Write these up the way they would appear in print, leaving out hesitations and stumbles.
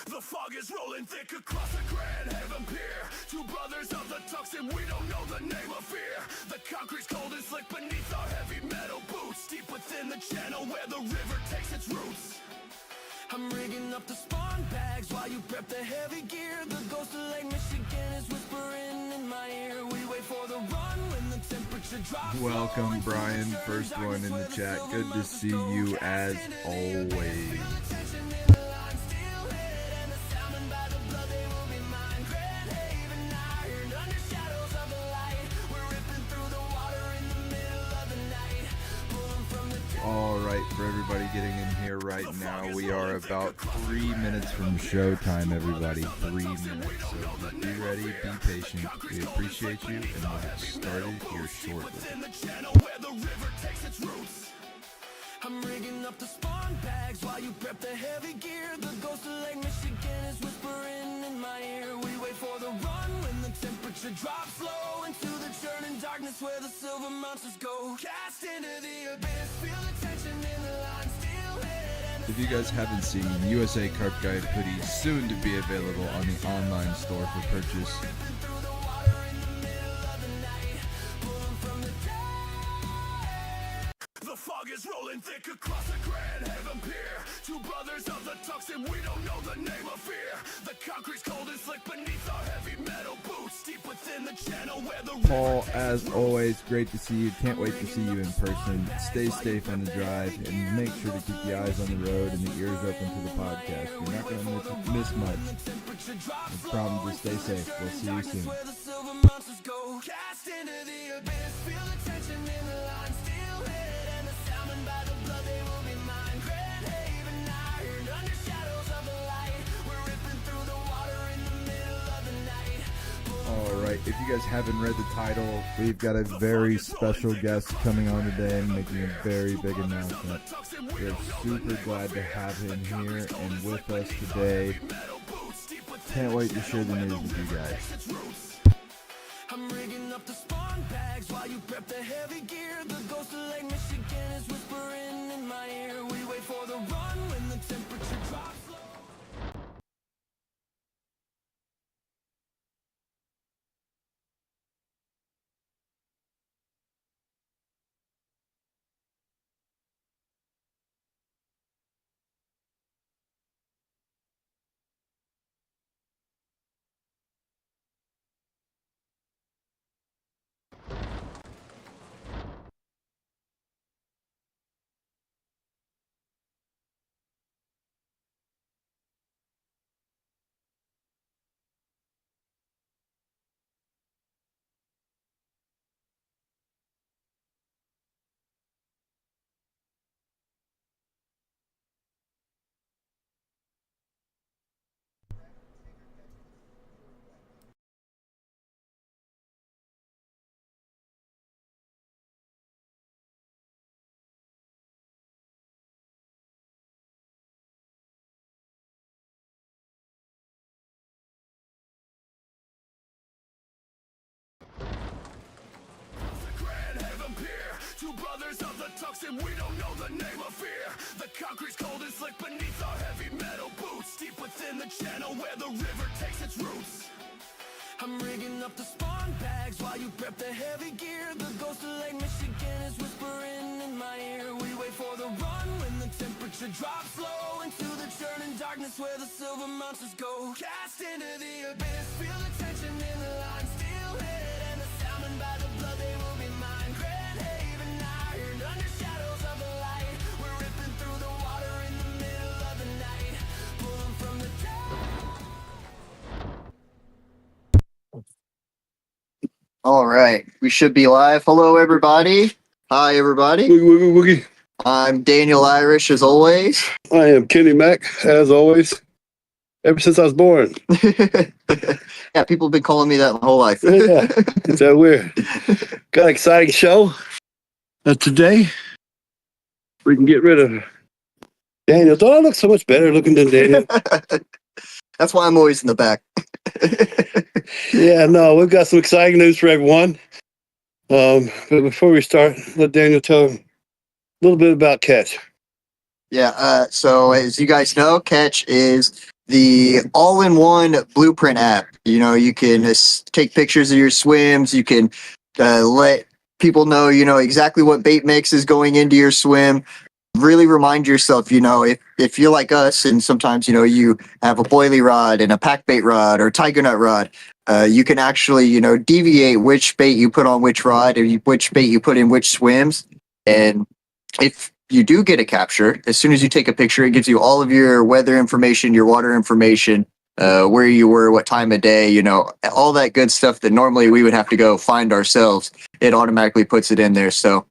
The fog is rolling thick across the Grand Haven Pier. Two brothers of the tux and we don't know the name of fear. The concrete's cold and slick beneath our heavy metal boots. Deep within the channel where the river takes its roots. I'm rigging up the spawn bags while you prep the heavy gear. The ghost of Lake Michigan is whispering in my ear. We wait for the run when the temperature drops. Welcome, Brian. First one in the chat. Good to see you as always. All right, for everybody getting in here right now, we are about 3 minutes from showtime, everybody. 3 minutes. So just be ready, be patient. We appreciate you, and we'll get started here shortly. I'm rigging up the spawn bags while you prep the heavy gear. The ghost of Lake Michigan is whispering in my ear. We wait for the run when the temperature drops low into the churning darkness where the silver monsters go. Cast into the abyss, feel the tension in the line, still hit. If you guys haven't seen, USA Carp Guide hoodies soon to be available on the online store for purchase. Fog is rolling thick across the Grand Haven Pier. Two brothers of the tux and we don't know the name of fear. The concrete's cold and slick beneath our heavy metal boots. Deep within the channel where the Paul, as always, great to see you. Can't wait to see you in person. Stay safe on the drive and make sure to keep the eyes on the road and the ears open to the podcast. You're not going to miss much. No problem. Just stay safe. We'll see you soon. Alright, if you guys haven't read the title, we've got a very special guest coming on today and making a very big announcement. We're super glad to have him here and with us today. Can't wait to share the news with you guys. I'm rigging up the spawn bags while you prep the heavy gear. The ghost of Lake Michigan is whispering in my ear. We wait for the run when the temperature drops low. Two brothers of the tux and we don't know the name of fear. The concrete's cold and slick beneath our heavy metal boots. Deep within the channel where the river takes its roots. I'm rigging up the spawn bags while you prep the heavy gear. The ghost of Lake Michigan is whispering in my ear. We wait for the run when the temperature drops low into the churning darkness where the silver monsters go. Cast into the abyss, feel the tension in the line, still hit. And the salmon by the blood, they will be mine. Grand Haven iron, under shadows of the light. We're ripping through the water in the middle of the night, pulling from the All right, we should be live. Hello, everybody. Hi, everybody. Woogie, woogie, woogie. I'm Daniel Irish, as always. I am Kenny Mack, as always. Ever since I was born. Yeah, people have been calling me that my whole life. Yeah, it's that weird. Got an exciting show today. We can get rid of Daniel. Don't I look so much better looking than Daniel? That's why I'm always in the back. Yeah, no, we've got some exciting news for everyone. But before we start, let Daniel tell them a little bit about Catch. Yeah, so as you guys know, Catch is the all-in-one blueprint app. You know, you can take pictures of your swims. You can let people know, you know, exactly what bait mix is going into your swim. Really remind yourself, you know, if you're like us and sometimes, you know, you have a boilie rod and a pack bait rod or tiger nut rod, you can actually, you know, deviate which bait you put on which rod or which bait you put in which swims. And if you do get a capture, as soon as you take a picture, it gives you all of your weather information, your water information, where you were, what time of day, you know, all that good stuff that normally we would have to go find ourselves. It automatically puts it in there. So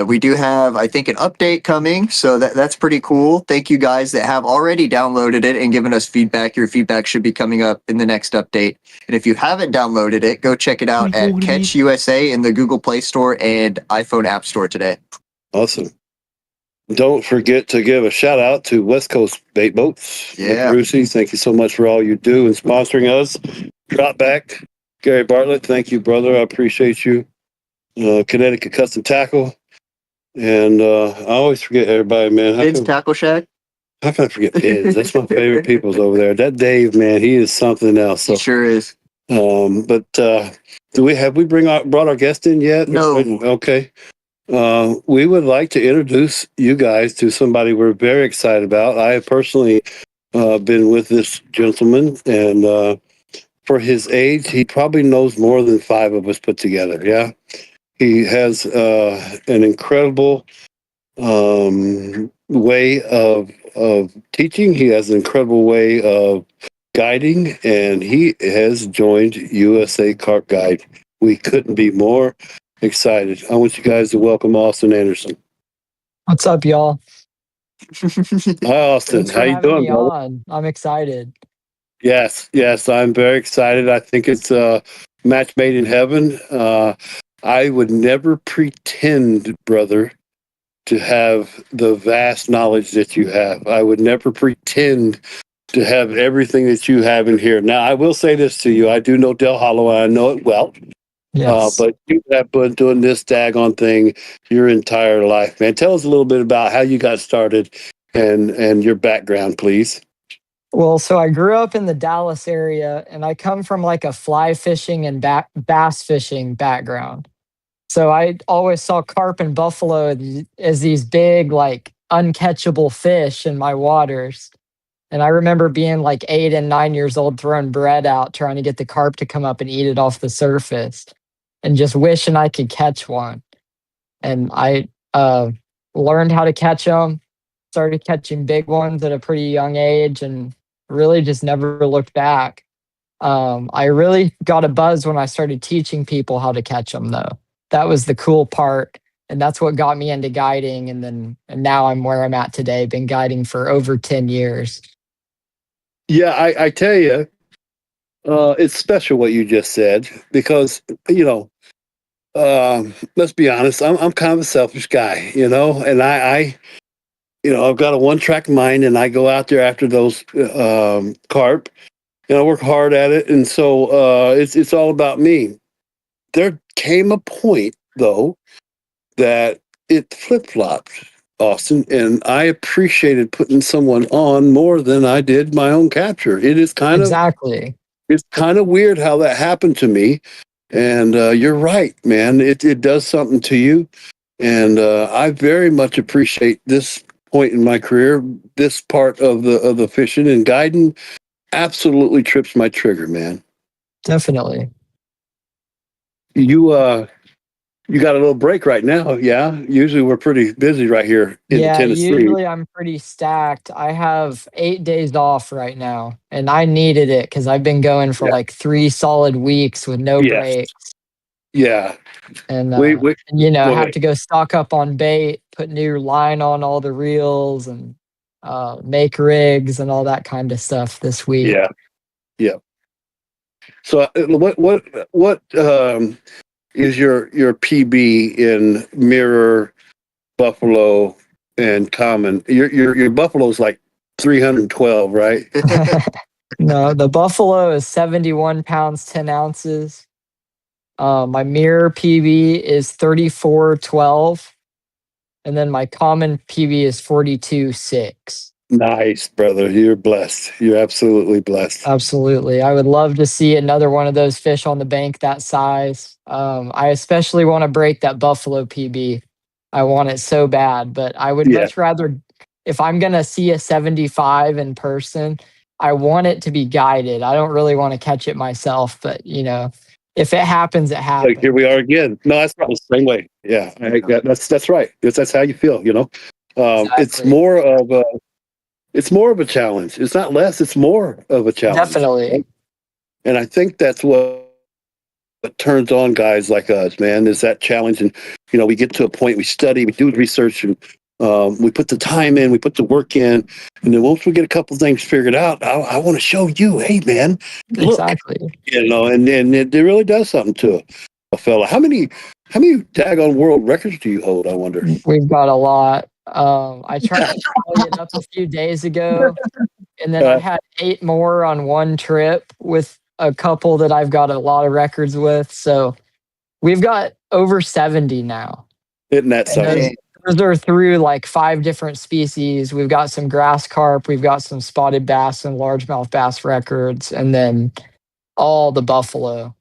we do have, I think, an update coming, so that's pretty cool. Thank you guys that have already downloaded it and given us feedback. Your feedback should be coming up in the next update. And if you haven't downloaded it, go check it out at Catch USA in the Google Play Store and iPhone App Store today. Awesome. Don't forget to give a shout out to West Coast Bait Boats. Yeah. Brucey, thank you so much for all you do and sponsoring us. Drop back. Gary Bartlett, thank you, brother. I appreciate you. Connecticut Custom Tackle. And I always forget everybody, man. Kids Tackle Shack. How can I forget Pids? That's my favorite people's over there. That Dave, man, he is something else. So, He sure is. but have we brought our guest in yet? No. Okay. We would like to introduce you guys to somebody we're very excited about. I have personally been with this gentleman, and for his age, he probably knows more than 5 of us put together. Yeah. He has an incredible way of teaching. He has an incredible way of guiding, and he has joined USA Carp Guide. We couldn't be more excited. I want you guys to welcome Austin Anderson. What's up, y'all? Hi, Austin. Thanks for How you having doing, me brother? on. I'm excited. Yes, I'm very excited. I think it's a match made in heaven. I would never pretend, brother, to have the vast knowledge that you have. I would never pretend to have everything that you have in here. Now, I will say this to you. I do know Del Hollow, and I know it well. Yes. But you have been doing this daggone thing your entire life, man. Tell us a little bit about how you got started and your background, please. Well, so I grew up in the Dallas area, and I come from like a fly fishing and bass fishing background. So I always saw carp and buffalo as these big, like uncatchable fish in my waters. And I remember being like 8 and 9 years old, throwing bread out, trying to get the carp to come up and eat it off the surface, and just wishing I could catch one. And I learned how to catch them, started catching big ones at a pretty young age, and really just never looked back. I really got a buzz when I started teaching people how to catch them, though. That was the cool part. And that's what got me into guiding. And now I'm where I'm at today, been guiding for over 10 years. Yeah, I tell you, it's special what you just said because, you know, let's be honest, I'm kind of a selfish guy, you know, and I I've got a one-track mind, and I go out there after those carp, and I work hard at it, and so it's all about me. There came a point, though, that it flip-flopped, Austin, and I appreciated putting someone on more than I did my own capture. It's kind of weird how that happened to me, and you're right, man. It does something to you, and I very much appreciate this point in my career. This part of the fishing and guiding absolutely trips my trigger, man. Definitely. You got a little break right now, yeah? Usually we're pretty busy right here in Tennessee. Usually I'm pretty stacked. I have 8 days off right now, and I needed it because I've been going for like 3 solid weeks with no breaks. Yeah. And, we have to go stock up on bait, put new line on all the reels, and make rigs and all that kind of stuff this week. Yeah. So what is your PB in mirror, buffalo, and common? Your buffalo's like 312, right? No, the buffalo is 71 pounds, 10 ounces. My mirror PB is 3412. And then my common PB is 42.6. Nice, brother. You're blessed. You're absolutely blessed. Absolutely. I would love to see another one of those fish on the bank that size. I especially want to break that buffalo PB. I want it so bad, but I would Yeah. much rather, if I'm going to see a 75 in person, I want it to be guided. I don't really want to catch it myself, but if it happens, it Like happens. here we are again. No, that's not the same way. Yeah, that's right. That's how you feel. It's Exactly. more of a challenge. It's not less. It's more of a challenge. Definitely. And I think that's what turns on guys like us, man, is that challenge. And we get to a point, we study, we do research, and we put the time in, we put the work in, and then once we get a couple things figured out, I want to show you, hey, man, look, Exactly. and it really does something to a fella. How many daggone world records do you hold? I wonder. We've got a lot. I tried to tally it up a few days ago, and then I Uh, had 8 more on one trip with a couple that I've got a lot of records with. So we've got over 70 now. Isn't that And something? those are through like 5 different species. We've got some grass carp, we've got some spotted bass and largemouth bass records, and then all the buffalo.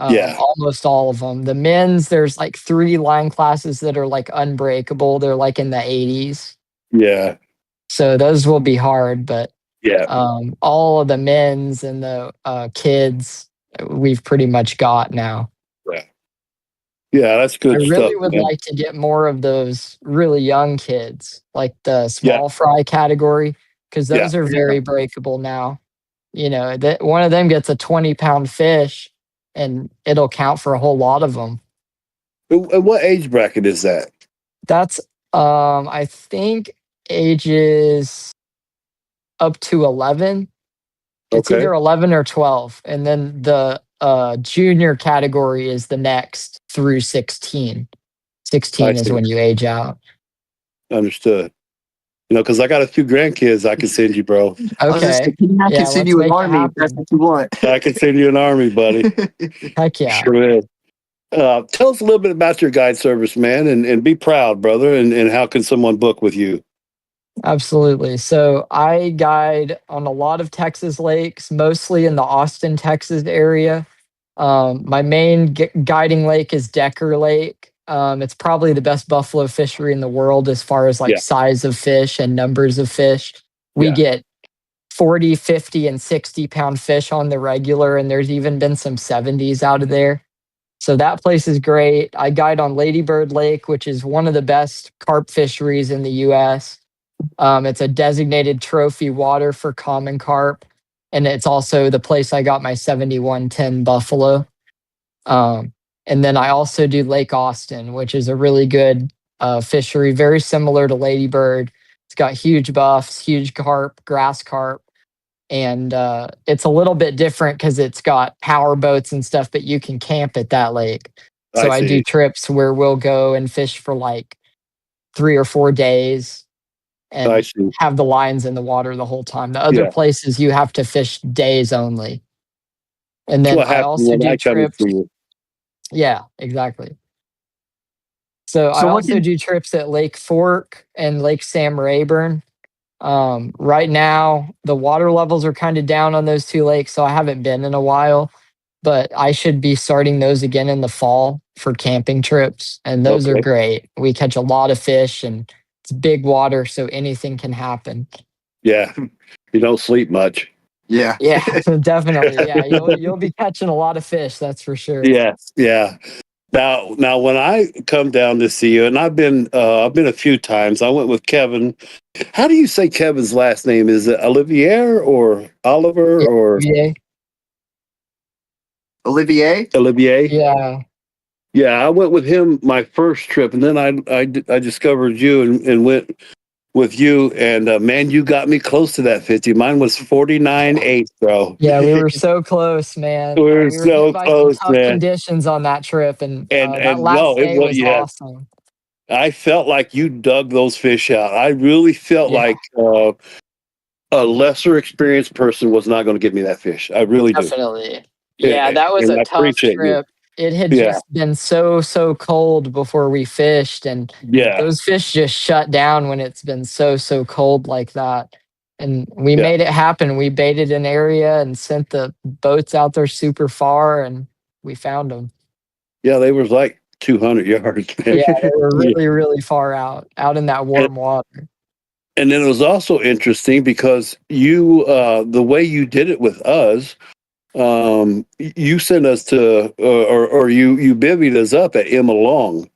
Yeah. Almost all of them. The men's, there's like 3 line classes that are like unbreakable. They're like in the 80s. Yeah. So those will be hard, but Yeah. all of the men's and the kids, we've pretty much got now. Yeah. Yeah, that's I good stuff, really would man. like to get more of those really young kids, like the small fry category, because those are very breakable now. That one of them gets a 20-pound fish, and it'll count for a whole lot of them. And what age bracket is that? That's I think ages up to 11. It's Okay. either 11 or 12, and then the junior category is the next through 16. 16 is see. when you age out. Understood. Because I got a few grandkids I can send you, bro. Okay. I can send you an army if that's what you want. I can send you an army, buddy. Heck yeah. Sure is. Tell us a little bit about your guide service, man, and be proud, brother. And how can someone book with you? Absolutely. So I guide on a lot of Texas lakes, mostly in the Austin, Texas area. My main guiding lake is Decker Lake. It's probably the best buffalo fishery in the world as far as like size of fish and numbers of fish. We get 40, 50, and 60-pound fish on the regular, and there's even been some 70s out of there. So that place is great. I guide on Ladybird Lake, which is one of the best carp fisheries in the U.S. It's a designated trophy water for common carp, and it's also the place I got my 7110 buffalo. And then I also do Lake Austin, which is a really good fishery, very similar to Ladybird. It's got huge buffs, huge carp, grass carp, and it's a little bit different because it's got power boats and stuff, but you can camp at that lake. So I do trips where we'll go and fish for like 3 or 4 days and have the lines in the water the whole time. The other places you have to fish days only. And then I also do trips. Yeah, exactly. So I also do trips at Lake Fork and Lake Sam Rayburn. Right now, the water levels are kind of down on those 2 lakes, so I haven't been in a while. But I should be starting those again in the fall for camping trips, and those are great. We catch a lot of fish, and it's big water, so anything can happen. Yeah, you don't sleep much. Yeah, definitely. Yeah, you'll be catching a lot of fish, that's for sure. Yes, yeah. Now, when I come down to see you, and I've been a few times. I went with Kevin. How do you say Kevin's last name? Is it Olivier or Oliver or Olivier? Olivier? Yeah. Yeah, I went with him my first trip, and then I discovered you and went with you, and man, you got me close to that 50. Mine was 49.8, bro. Yeah, we were so close, man. We were so hit by close, some tough man. conditions on that trip, and that And last no, day was yeah. awesome. I felt like you dug those fish out. I really felt like a lesser experienced person was not going to give me that fish. I really do. Definitely. Yeah, that was And a I tough appreciate trip. It had just been so cold before we fished, and those fish just shut down when it's been so cold like that. And we Yeah. made it happen. We baited an area and sent the boats out there super far, and we found them. Yeah, they was like 200 yards, man. Yeah, they were Yeah. really, really far out in that And, warm water. and then it was also interesting because the way you did it with us, you sent us to, or you bivvied us up at Emma Long.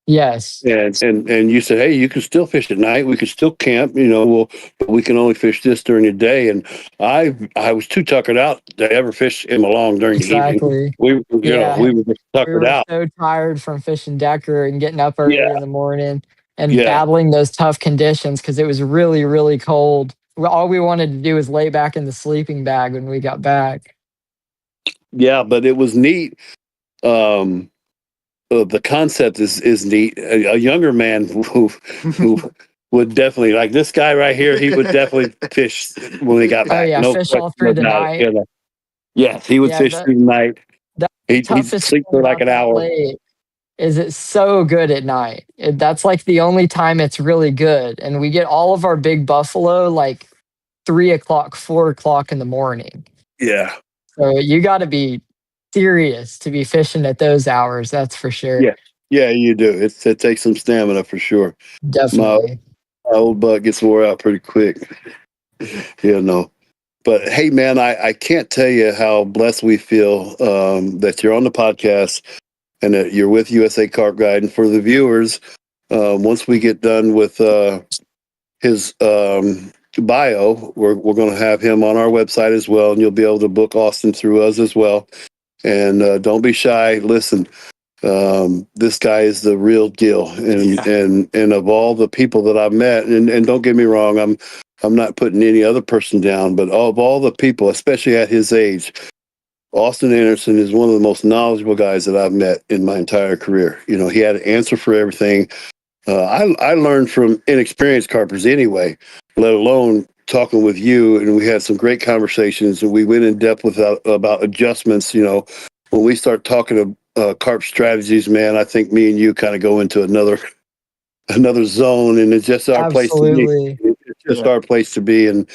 Yes, And you said, hey, you can still fish at night. We can still camp, but we can only fish this during the day. And I was too tuckered out to ever fish Emma Long during the evening. exactly. We Yeah, were just we tuckered were out. so tired from fishing Decker and getting up early Yeah, in the morning and yeah. battling those tough conditions because it was really, really cold. All we wanted to do was lay back in the sleeping bag when we got back. Yeah, but it was neat. Um, the concept is neat. A younger man who would definitely like this guy right here. He would definitely fish when we got Oh back. yeah, No fish all question through the about it. night. Yes, he would Yeah, fish through the night. the He'd toughest sleep thing for like about an that hour. lake is it's so good at night. That's like the only time it's really good. And we get all of our big buffalo like 3 o'clock, 4 o'clock in the morning. Yeah, So you got to be serious to be fishing at those hours. That's for sure. yeah, yeah. You do. It takes some stamina for sure. My, Definitely. my old butt gets wore out pretty quick. You know. But hey, man, I can't tell you how blessed we feel that you're on the podcast and that you're with USA Carp Guide. And for the viewers, once we get done with his bio, we're going to have him on our website as well, and you'll be able to book Austin through us as well. And don't be shy. Listen, this guy is the real deal, and of all the people that I've met, and don't get me wrong, I'm not putting any other person down, but of all the people, especially at his age, Austin Anderson is one of the most knowledgeable guys that I've met in my entire career. He had an answer for everything. I learned from inexperienced carpers anyway, let alone talking with you. And we had some great conversations, and we went in depth about adjustments. When we start talking carp strategies, man, I think me and you kind of go into another zone, and it's just our place to be. Absolutely. It's just our place to be, and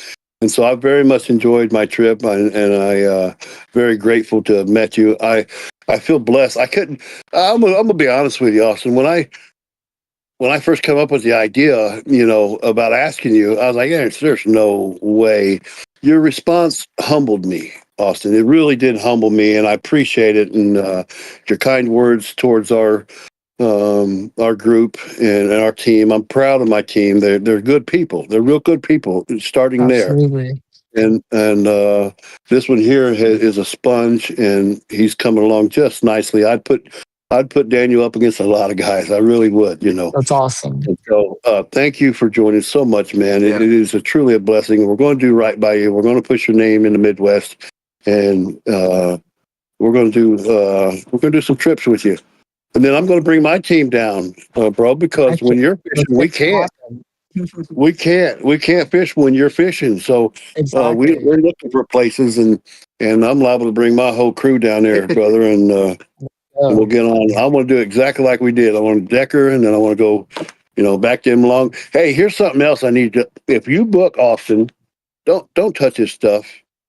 so I very much enjoyed my trip, and I very grateful to have met you. I feel blessed. I couldn't. I'm gonna be honest with you, Austin. When I first come up with the idea, about asking you, I was like, yeah, there's no way. Your response humbled me, Austin. It really did humble me, and I appreciate it. And your kind words towards our group and our team. I'm proud of my team. They're good people. They're real good people. Starting there, Absolutely. and this one here is a sponge, and he's coming along just nicely. I'd put Daniel up against a lot of guys. I really would. That's awesome. And so, thank you for joining so much, man. It is truly a blessing. We're going to do right by you. We're going to push your name in the Midwest, and we're going to do some trips with you. And then I'm going to bring my team down, bro, I because can't, when you're fishing, we it's can't. awesome. We can't fish when you're fishing. So Exactly. we're looking for places, and I'm liable to bring my whole crew down there, brother, and we'll Oh, get on. I want to do exactly like we did. I want to Decker, and then I want to go, back to him long. Hey, here's something else I need to. If you book Austin, don't touch his stuff.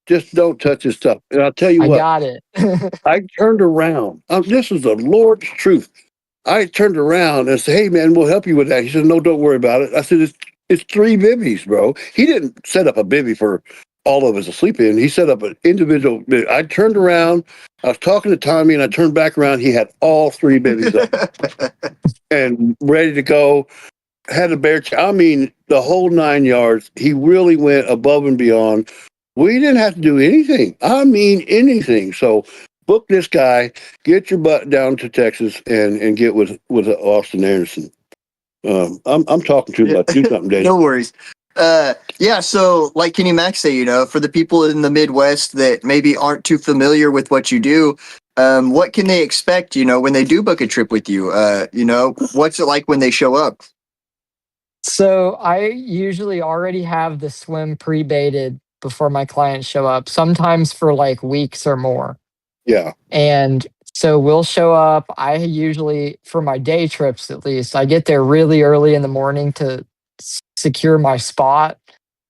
Just don't touch his stuff. And I'll tell you I what. got it. I turned around. This is the Lord's truth. I turned around and said, "Hey, man, we'll help you with that." He said, "No, don't worry about it." I said, "It's 3 bivvies, bro." He didn't set up a bivvy for all of us to sleep in. He set up an individual. I turned around. I was talking to Tommy, and I turned back around. He had all 3 bivvies up and ready to go. Had a bear. I mean, the whole 9 yards. He really went above and beyond. We didn't have to do anything. I mean, anything. So book this guy, get your butt down to Texas, and get with Austin Anderson. I'm talking too much. Do something, Dave. No worries. Yeah, so like Kenny Mack say, for the people in the Midwest that maybe aren't too familiar with what you do, what can they expect, when they do book a trip with you? What's it like when they show up? So I usually already have the swim pre-baited before my clients show up, sometimes for like weeks or more. Yeah. And so we'll show up. I usually, for my day trips at least, I get there really early in the morning to secure my spot.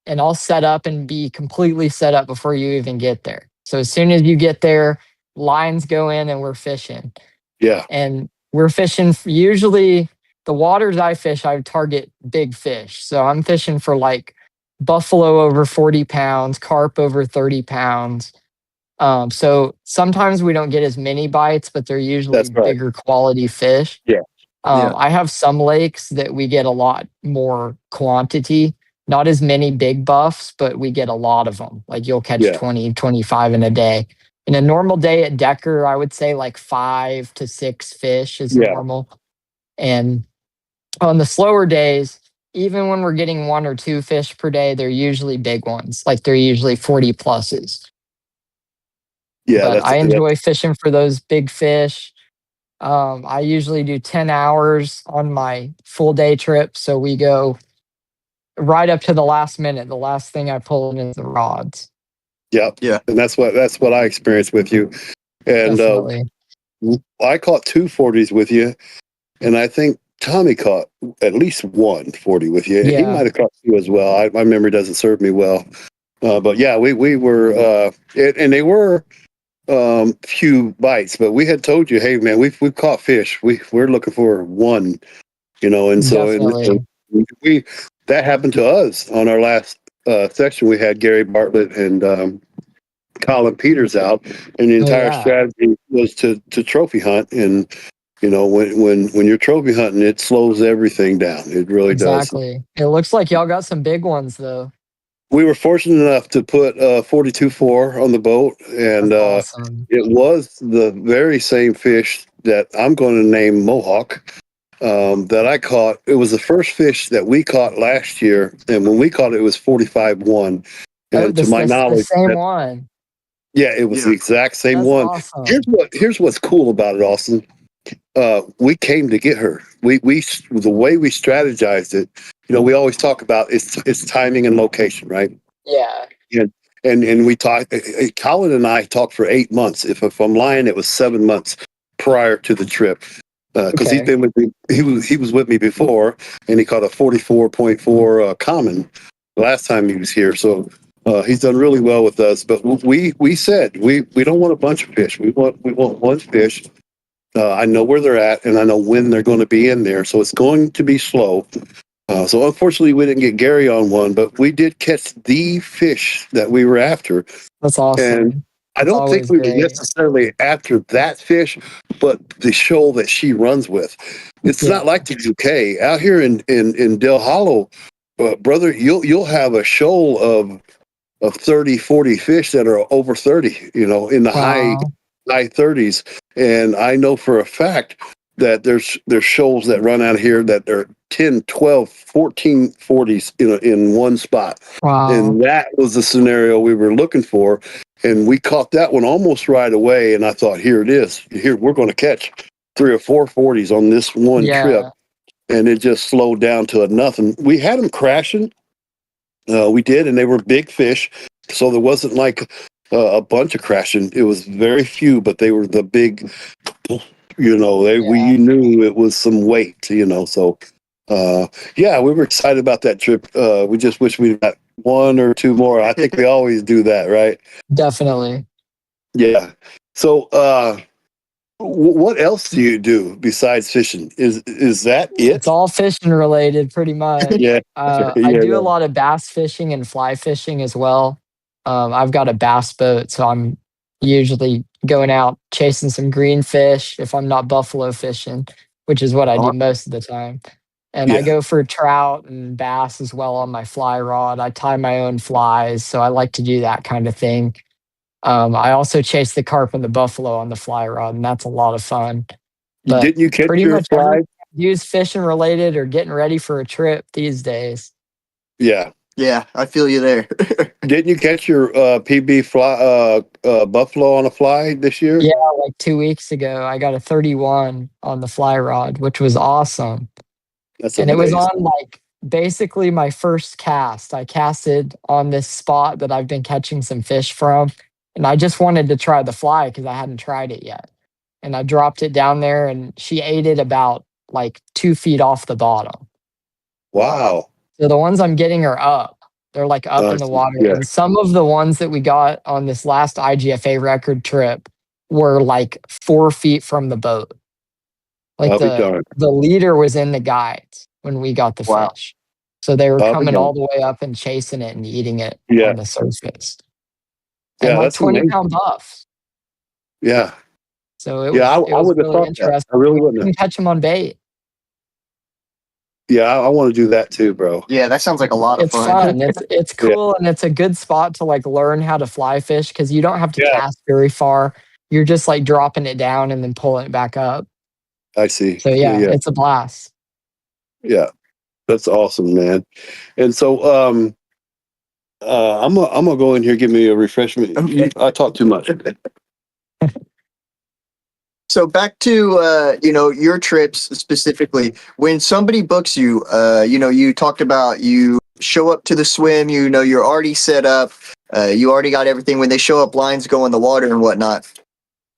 and I'll set up and be completely set up before you even get there. So as soon as you get there, lines go in and we're fishing. Yeah. And we're fishing usually the waters I fish, I target big fish. So I'm fishing for like buffalo over 40 pounds, carp over 30 pounds. So sometimes we don't get as many bites, but they're usually That's right. bigger quality fish. Yeah. Yeah. I have some lakes that we get a lot more quantity, not as many big buffs, but we get a lot of them. Like you'll catch Yeah. 20, 25 in a day. In a normal day at Decker, I would say like 5 to 6 fish is Yeah. normal. And on the slower days, even when we're getting 1 or 2 fish per day, they're usually big ones. Like they're usually 40 pluses. Yeah. But I That's enjoy fishing for those big fish. I usually do 10 hours on my full day trip. So we go right up to the last minute. The last thing I pull in is the rods. yeah. Yeah. And that's what I experienced with you. And Definitely. I caught 240s with you, and I think Tommy caught at least 140 with you. He Yeah. might have caught 2 as well. My memory doesn't serve me well. But yeah, we were, and they were few bites, but we had told you, hey man, we've caught fish. We're looking for 1, and so and Definitely. we that happened to us on our last section. We had Gary Bartlett and Colin Peters out, and the Oh, entire yeah. strategy was to trophy hunt. And when you're trophy hunting, it slows everything down. It really does. Exactly. It looks like y'all got some big ones, though. We were fortunate enough to put 42.4 on the boat, and That's awesome. it was the very same fish that I'm going to name Mohawk that I caught. It was the first fish that we caught last year, and when we caught it, it was 45.1. Oh, And to my the knowledge, same one. yeah, it was the Yeah. exact same That's one. awesome. Here's what's cool about it, Austin. We came to get her. We the way we strategized it. We always talk about it's timing and location, right? Yeah. And and we talked. Colin and I talked for 8 months. If I'm lying, it was 7 months prior to the trip, because he's Okay. been with me. He was with me before, and he caught a 44.4 common last time he was here. So he's done really well with us. But we said we don't want a bunch of fish. We want 1 fish. I know where they're at, and I know when they're going to be in there. So it's going to be slow. So unfortunately, we didn't get Gary on one, but we did catch the fish that we were after. That's And awesome. I That's don't think always we were great. necessarily after that fish, but the shoal that she runs with. It's Yeah. not like the UK out here in Del Hollow, brother. You'll have a shoal of 30, 40 fish that are over 30. In the Wow. high 30s. And I know for a fact that there's shoals that run out here that are 10, 12, 14 40s in one spot. Wow. And that was the scenario we were looking for. And we caught that one almost right away. And I thought, here it is. Here, we're going to catch 3 or 4 40s on this one trip. Yeah. And it just slowed down to a nothing. We had them crashing. We did, and they were big fish. So there wasn't like a bunch of crashing. It was very few, but they were the big, Yeah. you knew it was some weight, So, yeah, we were excited about that trip. We just wish we got 1 or 2 more. I think we always do that, right? Definitely. Yeah. So, what else do you do besides fishing? Is that It's it? all fishing related pretty much. Yeah. I Yeah. do a Yeah. lot of bass fishing and fly fishing as well. I've got a bass boat, so I'm usually going out chasing some green fish if I'm not buffalo fishing, which is what I do most of the time. And I Yeah. go for trout and bass as well on my fly rod. I tie my own flies, so I like to do that kind of thing. I also chase the carp and the buffalo on the fly rod, and that's a lot of fun. But Didn't you catch pretty your much everything fly? I do is fishing related or getting ready for a trip these days. Yeah. Yeah. I feel you there. Didn't you catch your PB fly buffalo on a fly this year? Yeah, like 2 weeks ago, I got a 31 on the fly rod, which was awesome. That's And it was on amazing. like basically my first cast. I casted on this spot that I've been catching some fish from. And I just wanted to try the fly because I hadn't tried it yet. And I dropped it down there and she ate it about like 2 feet off the bottom. Wow. So the ones I'm getting are up. They're like up in the water. Yeah. And some of the ones that we got on this last IGFA record trip were like 4 feet from the boat. Like I'll be darned. the leader was in the guides when we got the Wow. fish. So they were I'll be coming all darned. the way up and chasing it and eating it Yeah. on the surface. And Yeah, like that's amazing. 20-pound buffs. Yeah. So it Yeah, was I wouldn't have really thought that. interesting. I really We wouldn't have. couldn't catch them on bait. Yeah, I want to do that too, bro. Yeah, that sounds like a lot of It's fun. fun. It's cool and it's a good spot to like learn how to fly fish because you don't have to Yeah. cast very far. You're just like dropping it down and then pulling it back up. I see. So yeah, Yeah. it's a blast. Yeah. That's awesome, man. And so I'm gonna go in here, give me a refreshment. Okay. I talk too much. So back to your trips specifically. When somebody books you, you talked about you show up to the swim. You're already set up. You already got everything. When they show up, lines go in the water and whatnot.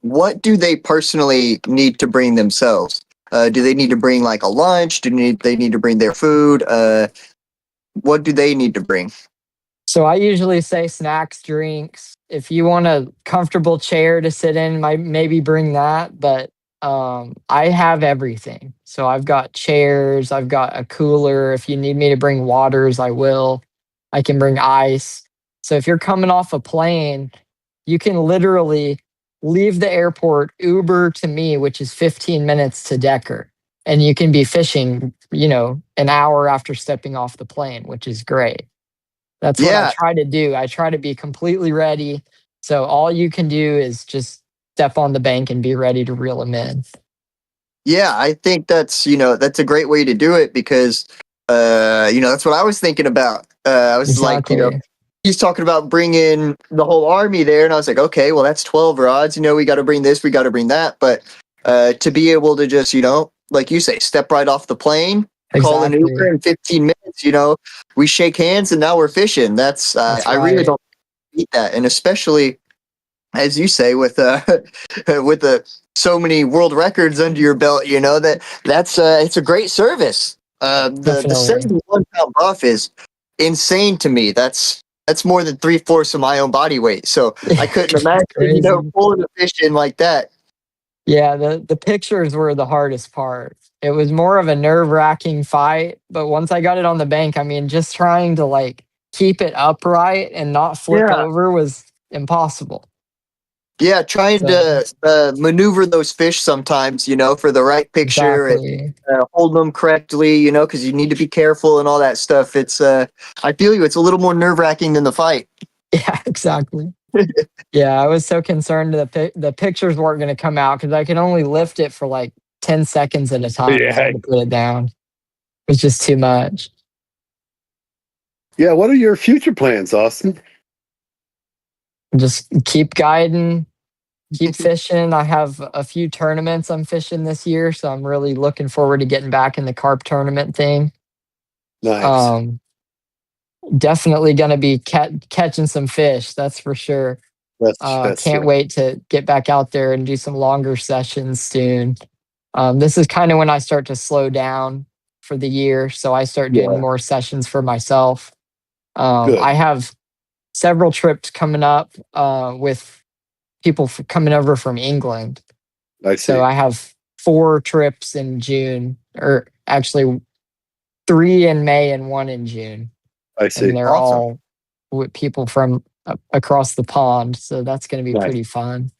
What do they personally need to bring themselves? Do they need to bring like a lunch? They need to bring their food? What do they need to bring? So I usually say snacks, drinks. If you want a comfortable chair to sit in, maybe bring that. But I have everything. So I've got chairs, I've got a cooler. If you need me to bring waters, I will. I can bring ice. So if you're coming off a plane, you can literally leave the airport, Uber to me, which is 15 minutes to Decker. And you can be fishing, an hour after stepping off the plane, which is great. That's what I Yeah, try to do. I try to be completely ready. So all you can do is just step on the bank and be ready to reel them in. yeah, I think that's a great way to do it because that's what I was thinking about. I was like, Exactly. he's talking about bringing the whole army there, and I was like, okay, well that's 12 rods. We got to bring this, we got to bring that, but to be able to just like you say, step right off the plane, call an Uber Exactly. in 15 minutes. We shake hands and now we're fishing. That's That's I really right. don't beat that, and especially as you say with with so many world records under your belt, that's it's a great service. The Definitely. 71-pound buff is insane to me. That's more than 3/4 of my own body weight. So I couldn't It's imagine, crazy. pulling a fish in like that. Yeah, the pictures were the hardest part. It was more of a nerve-wracking fight, but once I got it on the bank, I mean, just trying to like keep it upright and not flip Yeah. over was impossible. Yeah, trying So to maneuver those fish sometimes, for the right picture and exactly. hold them correctly, because you need to be careful and all that stuff. It's I feel you. It's a little more nerve wracking than the fight. Yeah, exactly. Yeah, I was so concerned that the pictures weren't going to come out because I could only lift it for like 10 seconds at a time. I Yeah. had to put it down. It was just too much. Yeah. What are your future plans, Austin? Just keep guiding, keep fishing. I have a few tournaments I'm fishing this year, so I'm really looking forward to getting back in the carp tournament thing. Nice. Um, Definitely going to be catching some fish, that's for sure. That's Can't wait to get back out there and do some longer sessions soon. This is kind of when I start to slow down for the year, so I start doing Yeah. more sessions for myself. Good. I have several trips coming up with people coming over from England. I see. So I have 4 trips in June, or actually 3 in May and 1 in June, I and see. they're Awesome. all with people from across the pond. So that's going to be Nice. pretty fun.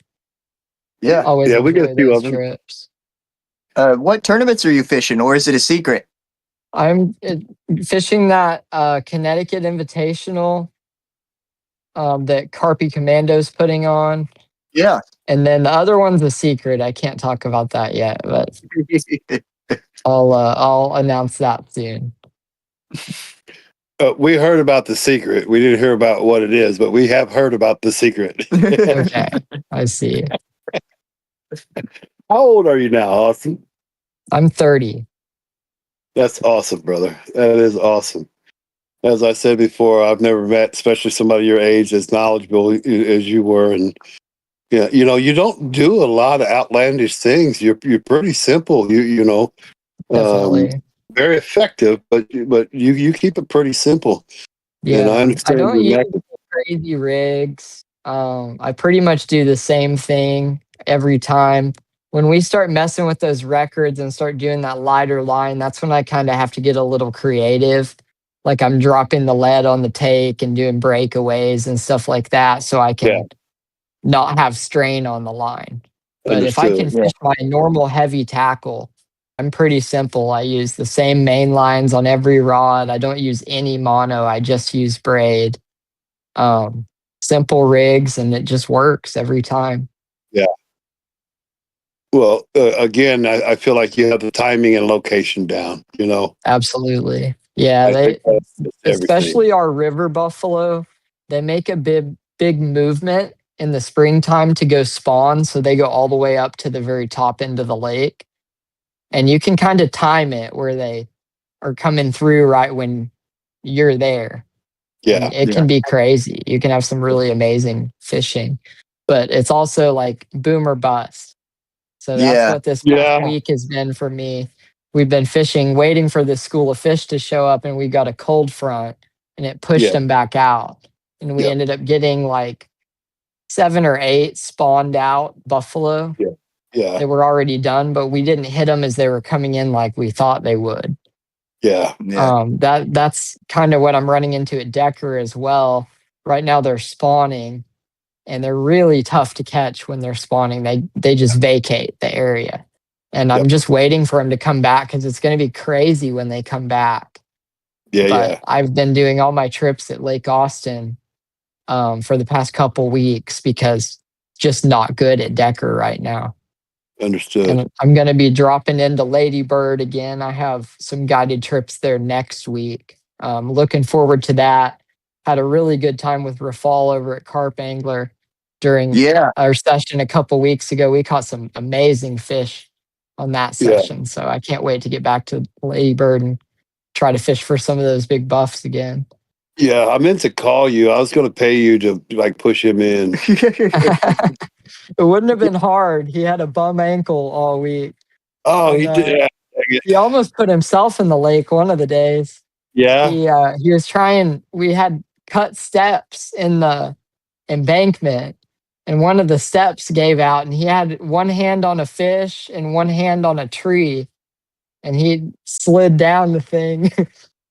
Yeah. Always Yeah, we get a enjoy few those of them. trips. What tournaments are you fishing, or is it a secret? I'm fishing that Connecticut Invitational that Carpy Commando's putting on. Yeah. And then the other one's a secret. I can't talk about that yet, but I'll announce that soon. We heard about the secret. We didn't hear about what it is, but we have heard about the secret. Okay, I see. How old are you now, Austin? I'm 30. That's awesome, brother. That is awesome. As I said before, I've never met, especially somebody your age, as knowledgeable as you were, and yeah, you don't do a lot of outlandish things. You're pretty simple. Definitely. Very effective, but you keep it pretty simple. And I Yeah, I understand don't your use method. crazy rigs. I pretty much do the same thing every time. When we start messing with those records and start doing that lighter line, that's when I kind of have to get a little creative. Like I'm dropping the lead on the take and doing breakaways and stuff like that so I Yeah, can not have strain on the line. But if I can understood. Yeah. fish my normal heavy tackle, I'm pretty simple. I use the same main lines on every rod. I don't use any mono. I just use braid. Um, Simple rigs, and it just works every time. Yeah. Well, again, I feel like you have the timing and location down. Absolutely. Yeah, I think they that's everything. especially our river buffalo, they make a big movement in the springtime to go spawn, so they go all the way up to the very top end of the lake. And you can kind of time it where they are coming through right when you're there. Yeah, And it Yeah. can be crazy. You can have some really amazing fishing, but it's also like boom or bust. So that's Yeah. what this past yeah, week has been for me. We've been fishing, waiting for this school of fish to show up, and we got a cold front and it pushed yeah, them back out. And we yeah, ended up getting like 7 or 8 spawned out buffalo. yeah, yeah, They were already done, but we didn't hit them as they were coming in like we thought they would. yeah, Yeah. That's kind of what I'm running into at Decker as well. Right now they're spawning and they're really tough to catch when they're spawning. They just vacate the area. And yep, I'm just waiting for them to come back because it's going to be crazy when they come back. yeah, But yeah. I've been doing all my trips at Lake Austin for the past couple weeks because just not good at Decker right now. Understood. And I'm going to be dropping into Lady Bird again. I have some guided trips there next week. Looking forward to that. Had a really good time with Rafal over at Carp Angler during Yeah. our session a couple weeks ago. We caught some amazing fish on that Yeah, session. So I can't wait to get back to Lady Bird and try to fish for some of those big buffs again. yeah. I meant to call you. I was going to pay you to like push him in. It wouldn't have been hard. He had a bum ankle all week. Oh, And he did. Yeah, he almost put himself in the lake one of the days. yeah, He was trying. We had cut steps in the embankment, and one of the steps gave out, and he had one hand on a fish and one hand on a tree, and he slid down the thing. yeah,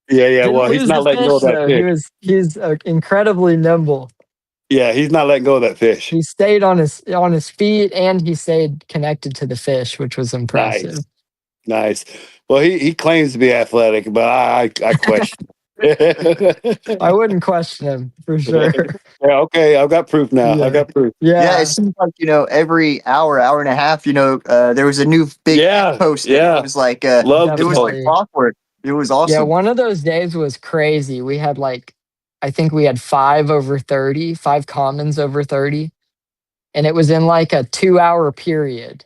yeah. Didn't Well, he's lose the not letting go fish of that though. fish. He's incredibly nimble. Yeah, he's not letting go of that fish. He stayed on his feet, and he stayed connected to the fish, which was impressive. Nice, nice. Well, he claims to be athletic, but I question. I wouldn't question him for sure. Yeah, okay, I've got proof now. I Yeah, got proof. Yeah. It yeah, seems like, every hour and a half, there was a new big Yeah, post. yeah. Love It the was like post. definitely. clockwork. It was Yeah, awesome. one of those days was crazy. We had like, I think we had 5 over 30, 5 commons over 30. And it was in like a 2 hour period.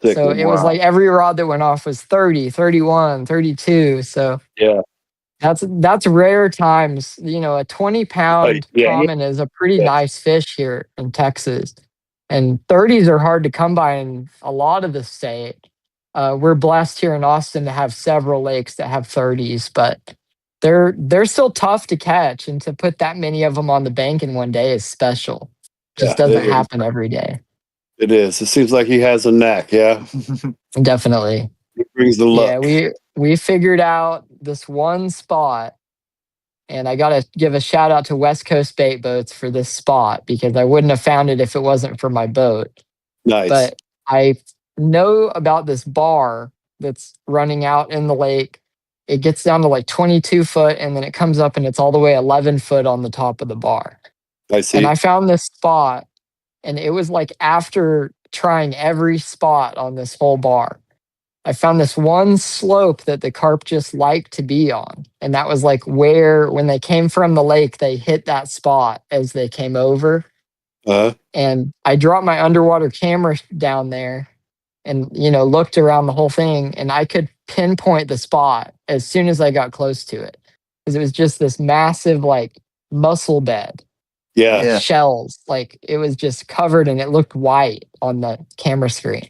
Sick. So it was Wow. like every rod that went off was 30, 31, 32. So Yeah. that's rare times. A 20 pound Yeah. common is a pretty Yeah. nice fish here in Texas. And 30s are hard to come by in a lot of the state. We're blessed here in Austin to have several lakes that have 30s, but they're still tough to catch, and to put that many of them on the bank in one day is special. Just Yeah. doesn't happen every day. It is. It seems like he has a knack. Yeah. Definitely. He brings the Yeah, luck. we figured out this one spot, and I got to give a shout out to West Coast Bait Boats for this spot because I wouldn't have found it if it wasn't for my boat. Nice. But I know about this bar that's running out in the lake. It gets down to like 22 foot, and then it comes up and it's all the way 11 foot on the top of the bar. I And see. I found this spot, and it was like after trying every spot on this whole bar, I found this one slope that the carp just like to be on. And that was like where, when they came from the lake, they hit that spot as they came over. Uh, And I dropped my underwater camera down there and, looked around the whole thing, and I could pinpoint the spot as soon as I got close to it. Because it was just this massive, like, mussel bed, yeah. Yeah. shells. Like, it was just covered and it looked white on the camera screen.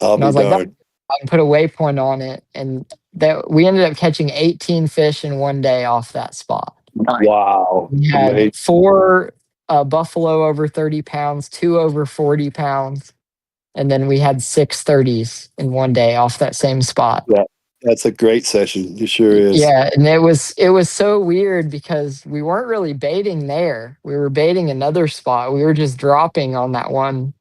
I'll And I be was like, darned. I can put a waypoint on it. And that we ended up catching 18 fish in one day off that spot. Wow. We Amazing. had 4 buffalo over 30 pounds, 2 over 40 pounds, and then we had 6 30s in one day off that same spot. Yeah. That's a great session. It sure is. Yeah, and it was so weird because we weren't really baiting there. We were baiting another spot. We were just dropping on that one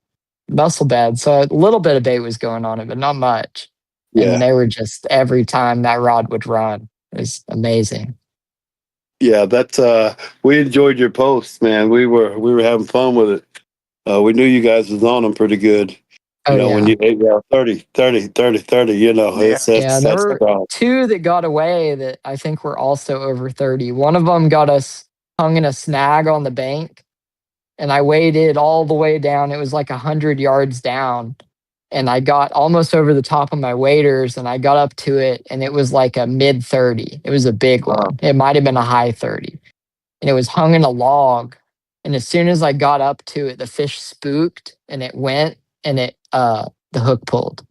mussel bed. So a little bit of bait was going on it, but not much. And Yeah. they were just every time that rod would run. It was amazing. Yeah. We enjoyed your posts, man. We were having fun with it. We knew you guys was on them pretty good. Oh When yeah. you 30, 30, 30, 30, Yeah. Yeah, there that's were strong. 2 that got away that I think were also over 30. One of them got us hung in a snag on the bank, and I waded all the way down. It was like 100 yards down, and I got almost over the top of my waders, and I got up to it, and it was like a mid 30. It was a big Wow. one. It might have been a high 30, and it was hung in a log. And as soon as I got up to it, the fish spooked, and it went, and the hook pulled.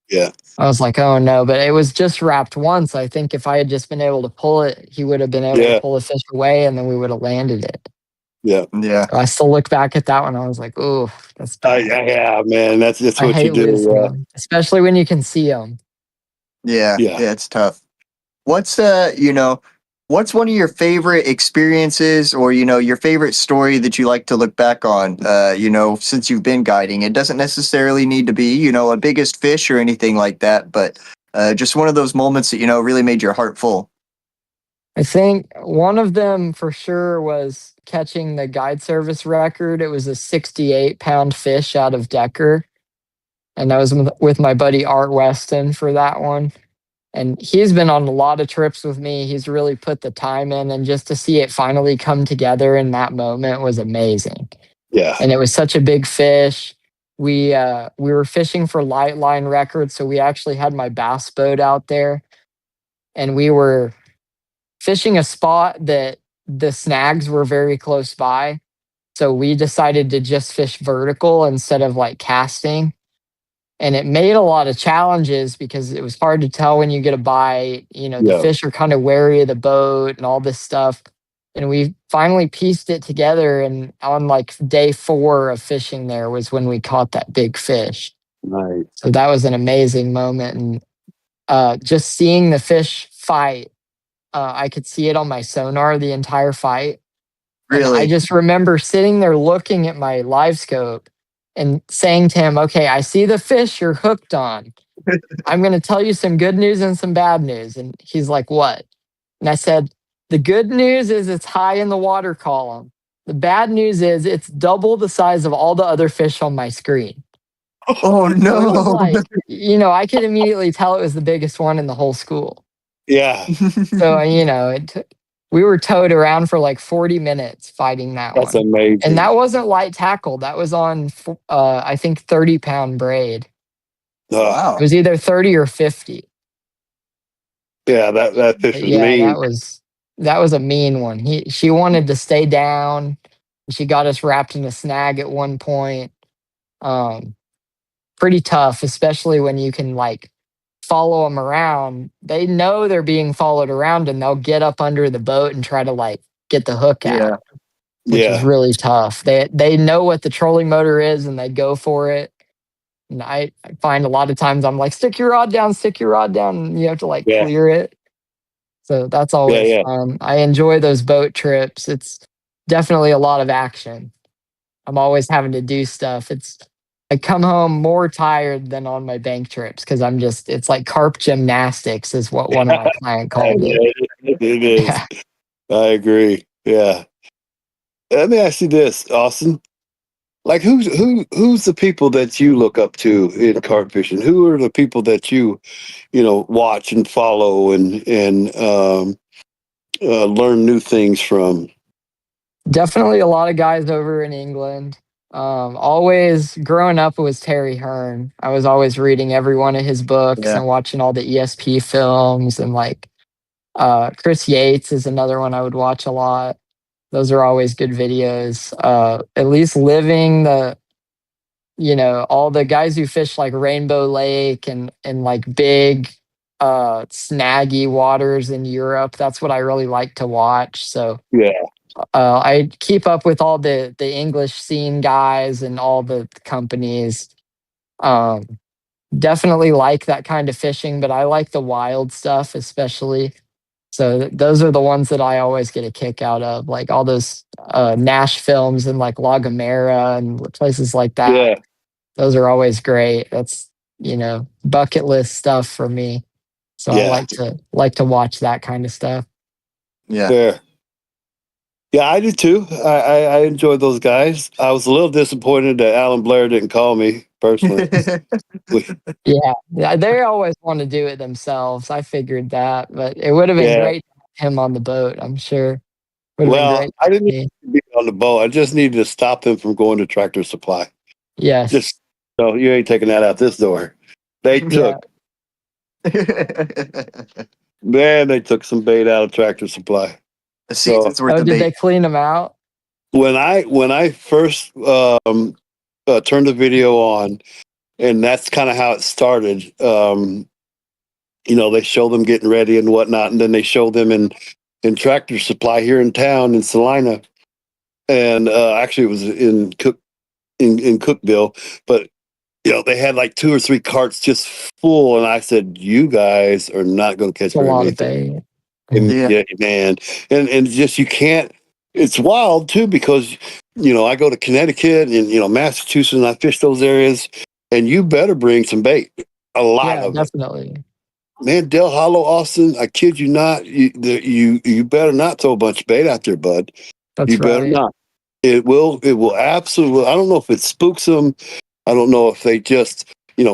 Yeah. I was like, oh no, but it was just wrapped once. I think if I had just been able to pull it, he would have been able to Yeah. pull the fish away, and then we would have landed it. Yeah. Yeah. So I still look back at that one. I was like, oh, that's bad. Yeah, man. That's I what you hate losing do. them, especially when you can see them. Yeah. Yeah. Yeah. It's tough. What's what's one of your favorite experiences or your favorite story that you like to look back on since you've been guiding? It doesn't necessarily need to be a biggest fish or anything like that, but just one of those moments that really made your heart full. I think one of them for sure was catching the guide service record. It was a 68-pound fish out of Decker. And I was with my buddy Art Weston for that one. And he's been on a lot of trips with me. He's really put the time in, and just to see it finally come together in that moment was amazing. Yeah. And it was such a big fish. We were fishing for light line records, so we actually had my bass boat out there, and we were fishing a spot that the snags were very close by. So we decided to just fish vertical instead of like casting. And it made a lot of challenges because it was hard to tell when you get a bite. The Yeah. fish are kind of wary of the boat and all this stuff. And we finally pieced it together. And on like day 4 of fishing there was when we caught that big fish. Nice. So that was an amazing moment. And just seeing the fish fight, I could see it on my sonar the entire fight. And I Really? just remember sitting there looking at my live scope and saying to him, okay, I see the fish you're hooked on. I'm going to tell you some good news and some bad news. And he's like, what? And I said, the good news is it's high in the water column. The bad news is it's double the size of all the other fish on my screen. Oh So it was no. like, I could immediately tell it was the biggest one in the whole school. Yeah. So, we were towed around for like 40 minutes fighting that That's one. amazing. And that wasn't light tackle. That was on, I think, 30-pound braid. Wow. It was either 30 or 50. Yeah, that fish But was yeah, mean. that was a mean one. She wanted to stay down. She got us wrapped in a snag at one point. Pretty tough, especially when you can like follow them around. They know they're being followed around, and they'll get up under the boat and try to like get the hook Yeah. out, which is Yeah. really tough. They know what the trolling motor is, and they go for it. And I find a lot of times I'm like, stick your rod down, and you have to like Yeah. clear it. So that's Yeah. always Yeah. fun. I enjoy those boat trips. It's definitely a lot of action. I'm always having to do stuff. I come home more tired than on my bank trips because it's like carp gymnastics is what one of my clients called it. It is. Yeah. I agree. Yeah. Let me ask you this, Austin. Like who's the people that you look up to in carp fishing? Who are the people that you watch and follow and learn new things from? Definitely a lot of guys over in England. Always growing up, it was Terry Hearn. I was always reading every one of his books Yeah. and watching all the ESP films, and like Chris Yates is another one I would watch a lot. Those are always good videos. At least living all the guys who fish like Rainbow Lake and like big snaggy waters in Europe. That's what I really like to watch. So Yeah. I keep up with all the English scene guys and all the companies. Um, Definitely like that kind of fishing, but I like the wild stuff especially. So those are the ones that I always get a kick out of, like all those Nash films and like La Gomera and places like that. Yeah. Those are always great. That's, bucket list stuff for me. So I Yeah. like to watch that kind of stuff. Yeah. Yeah. Yeah, I do too. I enjoy those guys. I was a little disappointed that Alan Blair didn't call me personally. Yeah, they always want to do it themselves. I figured that, but it would have been Yeah. great to have him on the boat. I'm sure would have been Well, great I to didn't need see. to be on the boat. I just needed to stop them from going to Tractor Supply. Yes, Just no, you ain't taking that out this door. They yeah. took Man, they took some bait out of Tractor Supply. A So season's worth Oh, of did bait. they clean them out? when I first turned the video on, and that's kind of how it started. They show them getting ready and whatnot, and then they show them in Tractor Supply here in town in Salina, and actually it was in Cookville, but they had like 2 or 3 carts just full, and I said, "You guys are not going to catch It's a very lot many of fish." bait. And Yeah. yeah, man, and just you can't. It's wild too because I go to Connecticut and Massachusetts, and I fish those areas, and you better bring some bait, a lot Yeah, of it. definitely. Man, Del Hollow, Austin, I kid you not, you better not throw a bunch of bait out there, bud. You That's better right. not. It will absolutely. I don't know if it spooks them. I don't know if they just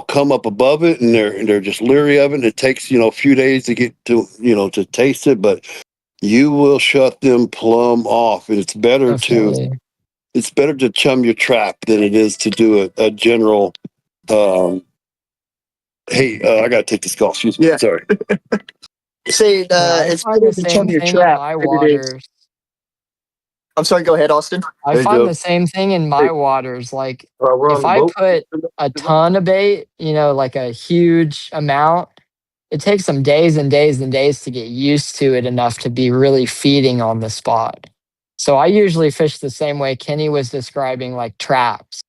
come up above it and they're just leery of it. And it takes a few days to get to taste it, but you will shut them plumb off. And Definitely. it's better to chum your trap than it is to do a general. Um, hey, I gotta take this call. Excuse me. Yeah. Sorry. Say Yeah, I it's find better the to chum same your thing in trap my than it is. waters. I'm sorry, go ahead, Austin. I Hey, find Joe. the same thing in my waters. Like We're on if the I boat. put a ton of bait, like a huge amount, it takes them days and days and days to get used to it enough to be really feeding on the spot. So I usually fish the same way Kenny was describing, like traps.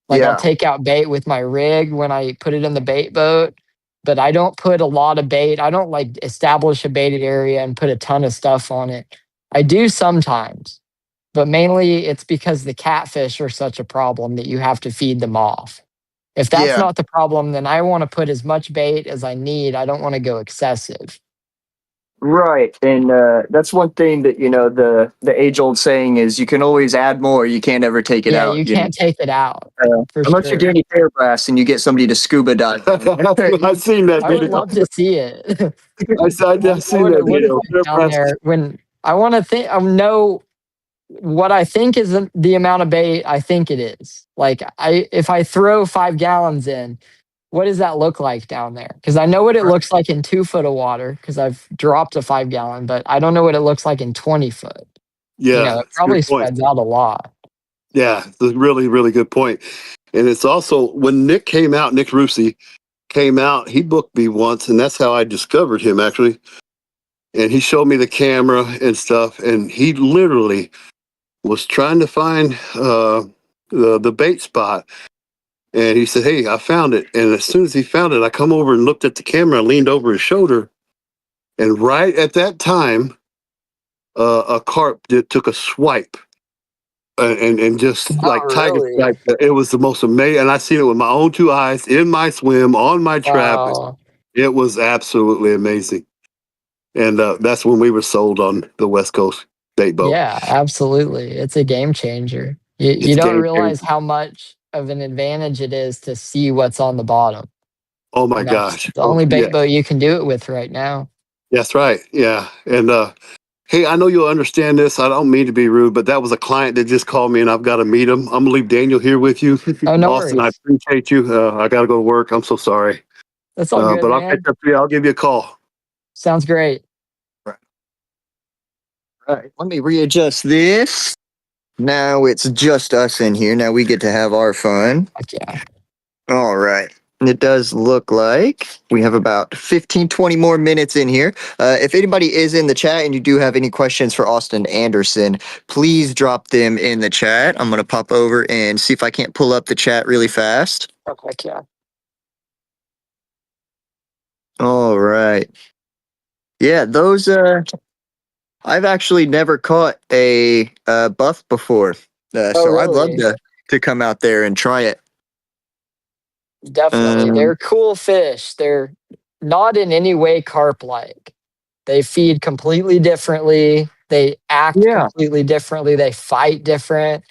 Like I'll Yeah. take out bait with my rig when I put it in the bait boat, but I don't put a lot of bait. I don't like establish a baited area and put a ton of stuff on it. I do sometimes, but mainly it's because the catfish are such a problem that you have to feed them off. If that's Yeah. not the problem, then I want to put as much bait as I need. I don't want to go excessive. Right. And that's one thing that, the age old saying is you can always add more, you can't ever take it Yeah, out. you can't take it out for Unless you're sure. Danny Fairbrass and you get somebody to scuba dive. I've seen that I would video. love to see it. I've I seen would that would video. like down there when I want to think. I know what I think is the amount of bait I think it is. Like if I throw 5 gallons in, what does that look like down there? Because I know what it looks like in 2 foot of water because I've dropped a 5 gallon, but I don't know what it looks like in 20 foot. Yeah, It it's a probably good point. spreads out a lot. Yeah, it's a really, really good point. And it's also when Nick Russi came out, he booked me once, and that's how I discovered him actually. And he showed me the camera and stuff, and he literally was trying to find the bait spot. And he said, "Hey, I found it." And as soon as he found it, I come over and looked at the camera. I leaned over his shoulder, and right at that time, a carp took a swipe and just Oh, like tiger really? swipe. It was the most amazing, and I seen it with my own 2 eyes in my swim on my trap. Wow. It was absolutely amazing, and that's when we were sold on the West Coast bait boat. Yeah, absolutely. It's a game changer. You It's don't game realize changer. how much of an advantage it is to see what's on the bottom. Oh my And that's gosh! the Oh only bait yeah, boat you can do it with right now. that's right. Yeah, and hey, I know you'll understand this. I don't mean to be rude, but that was a client that just called me, and I've got to meet him. I'm gonna leave Daniel here with you, Oh, no Austin. I worries. appreciate you. I got to go to work. I'm so sorry, That's all good, but I'll catch man. up to you. I'll give you a call. Sounds great. Right. Right. Let me readjust this. Now it's just us in here. Now we get to have our fun. Fuck yeah. All right. It does look like we have about 15, 20 more minutes in here. If anybody is in the chat and you do have any questions for Austin Anderson, please drop them in the chat. I'm going to pop over and see if I can't pull up the chat really fast. Okay, yeah. All right. Yeah, those, I've actually never caught a buff before. Oh, So I'd love really? to come out there and try it. Definitely. Um, They're cool fish. They're not in any way carp-like. They feed completely differently. They act yeah, completely differently. They fight different.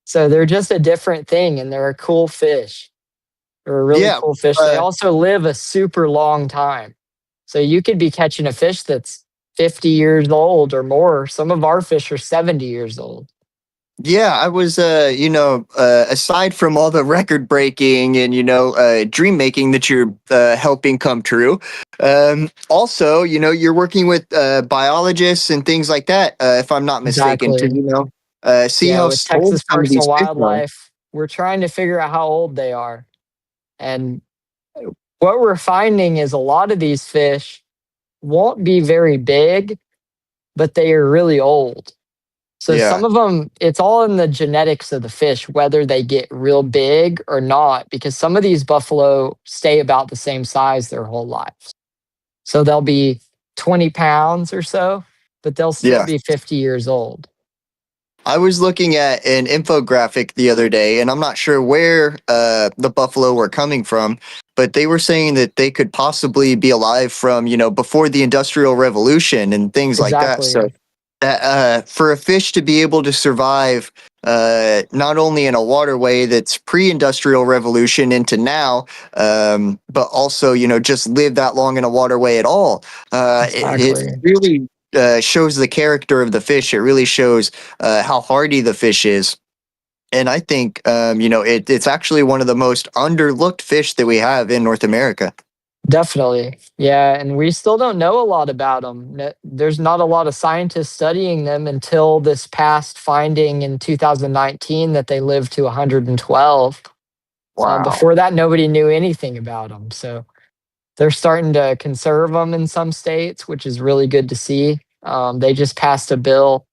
So they're just a different thing, and they're a cool fish. They're a really yeah. cool fish. They also live a super long time. So you could be catching a fish that's 50 years old or more. Some of our fish are 70 years old. Yeah, I was, aside from all the record breaking and, dream making that you're helping come true, also, you're working with biologists and things like that, if I'm not mistaken, to, Exactly. see Yeah, how with old Texas some of Parks and these fish are. Wildlife, we're trying to figure out how old they are. And what we're finding is a lot of these fish won't be very big, but they are really old. So Yeah, some of them, it's all in the genetics of the fish, whether they get real big or not, because some of these buffalo stay about the same size their whole life. So they'll be 20 pounds or so, but they'll still yeah. be 50 years old. I was looking at an infographic the other day, and I'm not sure where the buffalo were coming from, but they were saying that they could possibly be alive from, before the Industrial Revolution and things like that. So Exactly. for a fish to be able to survive not only in a waterway that's pre-industrial revolution into now, but also just live that long in a waterway at all, it Exactly. really shows the character of the fish. It really shows how hardy the fish is. And I think it's actually one of the most underlooked fish that we have in North America. Definitely. Yeah. And we still don't know a lot about them. There's not a lot of scientists studying them until this past finding in 2019 that they lived to 112. Wow. Before that, nobody knew anything about them. So they're starting to conserve them in some states, which is really good to see. They just passed a bill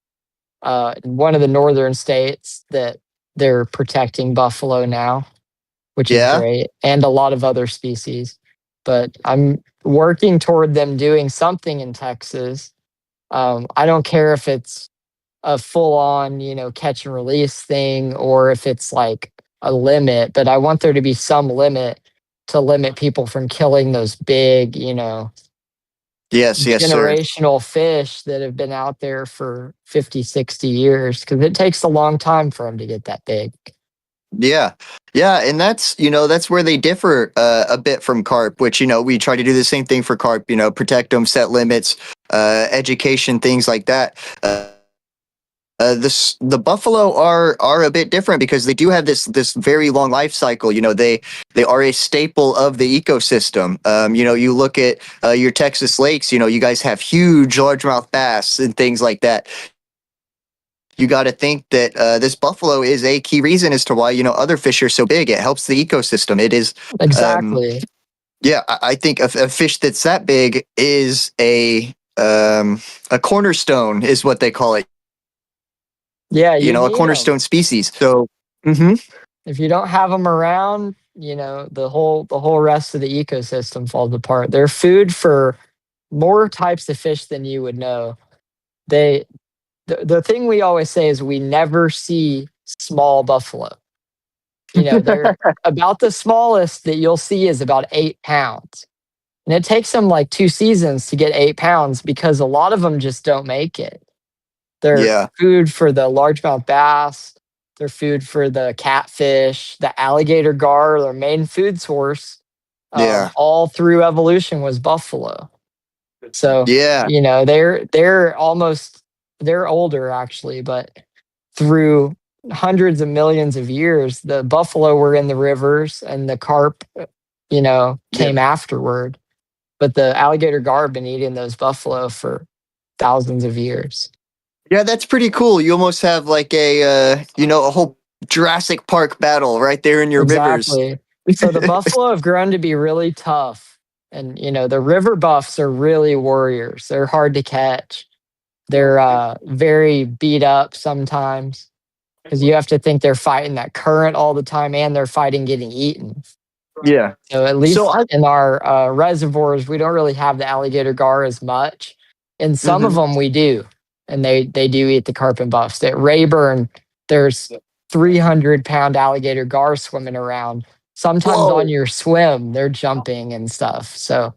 in one of the northern states that they're protecting buffalo now, which is Yeah. great, and a lot of other species. But I'm working toward them doing something in Texas. I don't care if it's a full on, catch and release thing or if it's like a limit, but I want there to be some limit to limit people from killing those big, Yes. Yes, sir. generational fish that have been out there for 50, 60 years because it takes a long time for them to get that big. Yeah. Yeah, and that's where they differ a bit from carp, which we try to do the same thing for carp, protect them, set limits, education, things like that. The buffalo are a bit different because they do have this very long life cycle. They are a staple of the ecosystem. You look at your Texas lakes. You guys have huge largemouth bass and things like that. You got to think that this buffalo is a key reason as to why other fish are so big. It helps the ecosystem. It is, um, Exactly. yeah. I think a fish that's that big is a cornerstone, is what they call it. Yeah, you A need them. cornerstone species. So, mhm. If you don't have them around, the whole rest of the ecosystem falls apart. They're food for more types of fish than you would know. They the thing we always say is we never see small buffalo. They're about the smallest that you'll see is about 8 pounds. And it takes them like 2 seasons to get 8 pounds because a lot of them just don't make it. They're Yeah, food for the largemouth bass. They're food for the catfish, the alligator gar. Their main food source, yeah, all through evolution, was buffalo. So yeah, they're older actually, but through hundreds of millions of years, the buffalo were in the rivers and the carp, yeah. came afterward. But the alligator gar have been eating those buffalo for thousands of years. Yeah, that's pretty cool. You almost have like a whole Jurassic Park battle right there in your rivers. Exactly. So the buffalo have grown to be really tough. And, the river buffs are really warriors. They're hard to catch. They're very beat up sometimes because you have to think they're fighting that current all the time and they're fighting getting eaten. Yeah. So at So least I. in our reservoirs, we don't really have the alligator gar as much. In some of Mhm. them, we do, and they do eat the carp and buffs. At Rayburn, there's 300-pound alligator gar swimming around. Sometimes on Whoa, your swim, they're jumping and stuff. So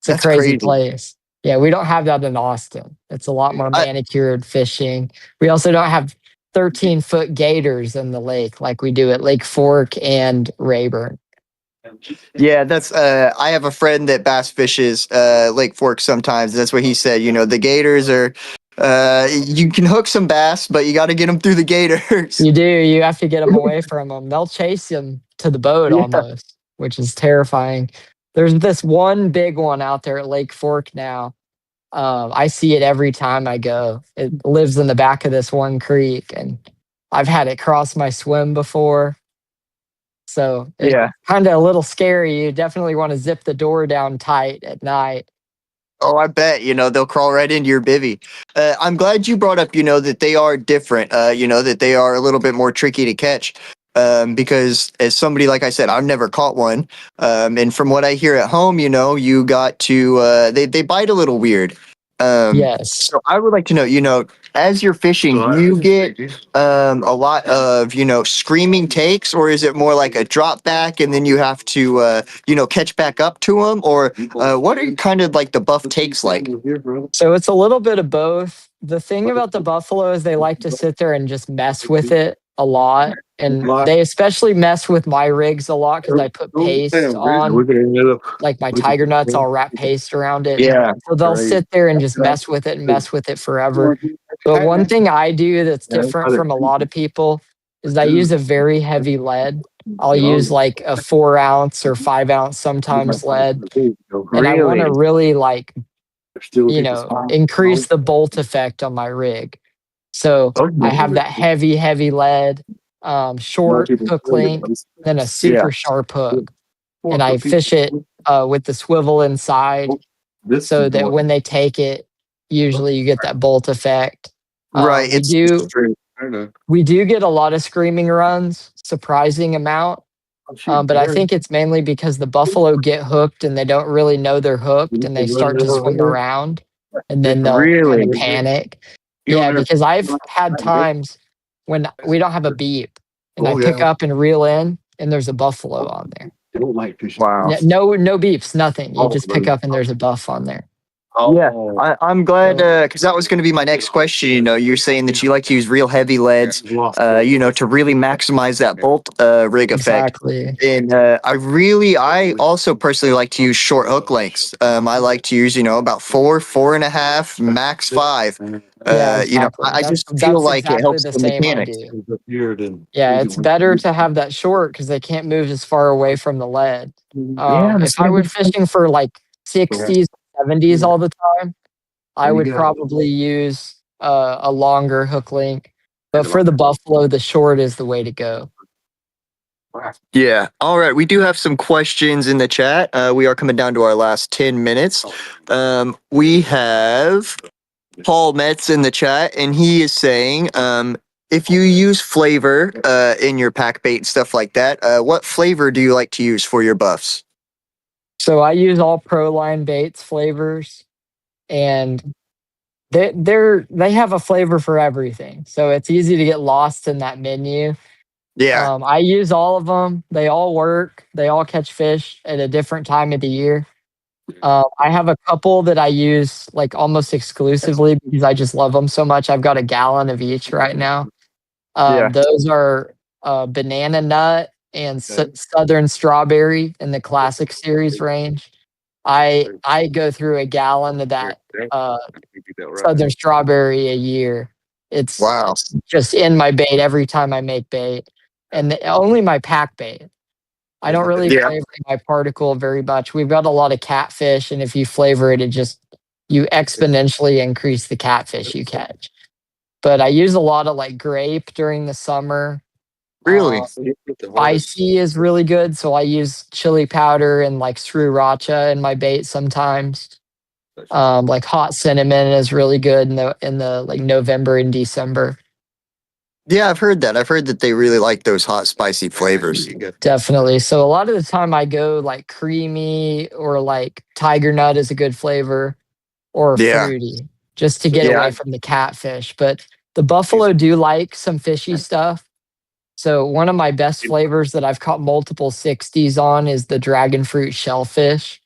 it's a that's crazy crazy. place. Yeah, we don't have that in Austin. It's a lot more I, manicured fishing. We also don't have 13-foot gators in the lake like we do at Lake Fork and Rayburn. Yeah, that's I have a friend that bass fishes Lake Fork sometimes. That's what he said. The gators are you can hook some bass, but you got to get them through the gators. You do. You have to get them away from them. They'll chase them to the boat Yeah. almost, which is terrifying. There's this one big one out there at Lake Fork now. I see it every time I go. It lives in the back of this one creek, and I've had it cross my swim before. So it's Yeah. kind of a little scary. You definitely want to zip the door down tight at night. Oh, I bet, they'll crawl right into your bivy. I'm glad you brought up, that they are different, that they are a little bit more tricky to catch. Because as somebody, like I said, I've never caught one. And from what I hear at home, you got to, they bite a little weird. Yes. So I would like to know, as you're fishing, do you get a lot of, screaming takes, or is it more like a drop back and then you have to, catch back up to them? Or what are kind of like the buff takes like? So it's a little bit of both. The thing about the buffalo is they like to sit there and just mess with it a lot. And they especially mess with my rigs a lot because I put paste on, like my tiger nuts, I'll wrap paste around it. Yeah. So they'll sit there and just mess with it and mess with it forever. But one thing I do that's different from a lot of people is I use a very heavy lead. I'll use like a 4 ounce or 5 ounce sometimes lead. And I want to Really? really like increase the bolt effect on my rig. So I have that heavy, heavy lead, short hook length, then a Yeah. super sharp hook. And I fish it with the swivel inside so that when they take it, usually you get that bolt effect. Right. We do we do get a lot of screaming runs, surprising amount. But I think it's mainly because the buffalo get hooked and they don't really know they're hooked and they start to swim around and then they'll kind of Really? panic. Yeah, because I've had times when we don't have a beep and I pick up and reel in and there's a buffalo on there. Wow. No beeps, nothing. You just pick up and there's a buff on there. Yeah, I'm glad because that was going to be my next question. You're saying that you like to use real heavy leads, to really maximize that bolt rig effect. Exactly. And I also personally like to use short hook lengths. I like to use, about 4.5, max 5. Yeah, exactly. I just feel That's like it exactly helps the the same I mechanics. do. Yeah, it's better to have that short because they can't move as far away from the lead. Yeah, that's If I what were I've been. fishing for like 60s, 70s all the time, I would probably use a longer hook length. But for the buffalo, the short is the way to go. Yeah. All right. We do have some questions in the chat. We are coming down to our last 10 minutes. We have Paul Metz in the chat, and he is saying, if you use flavor in your pack bait and stuff like that, what flavor do you like to use for your buffs? So I use all ProLine baits flavors, and they have a flavor for everything. So it's easy to get lost in that menu. Yeah. I use all of them. They all work. They all catch fish at a different time of the year. I have a couple that I use like almost exclusively because I just love them so much. I've got a gallon of each right now. Yeah. Those are banana nut and southern strawberry in the classic series range. I go through a gallon of that southern strawberry a year. It's Wow. just in my bait every time I make bait, and only my pack bait. I don't really Yeah. flavor my particle very much. We've got a lot of catfish, and if you flavor it, you exponentially increase the catfish you catch. But I use a lot of like grape during the summer. Really? Spicy is really good, so I use chili powder and like sriracha in my bait sometimes. Like hot cinnamon is really good in the like November and December. Yeah, I've heard that. I've heard that they really like those hot, spicy flavors. Definitely. So a lot of the time I go like creamy or like tiger nut is a good flavor or Yeah. fruity just to get Yeah. away from the catfish. But the buffalo do like some fishy stuff. So one of my best flavors that I've caught multiple 60s on is the dragon fruit shellfish.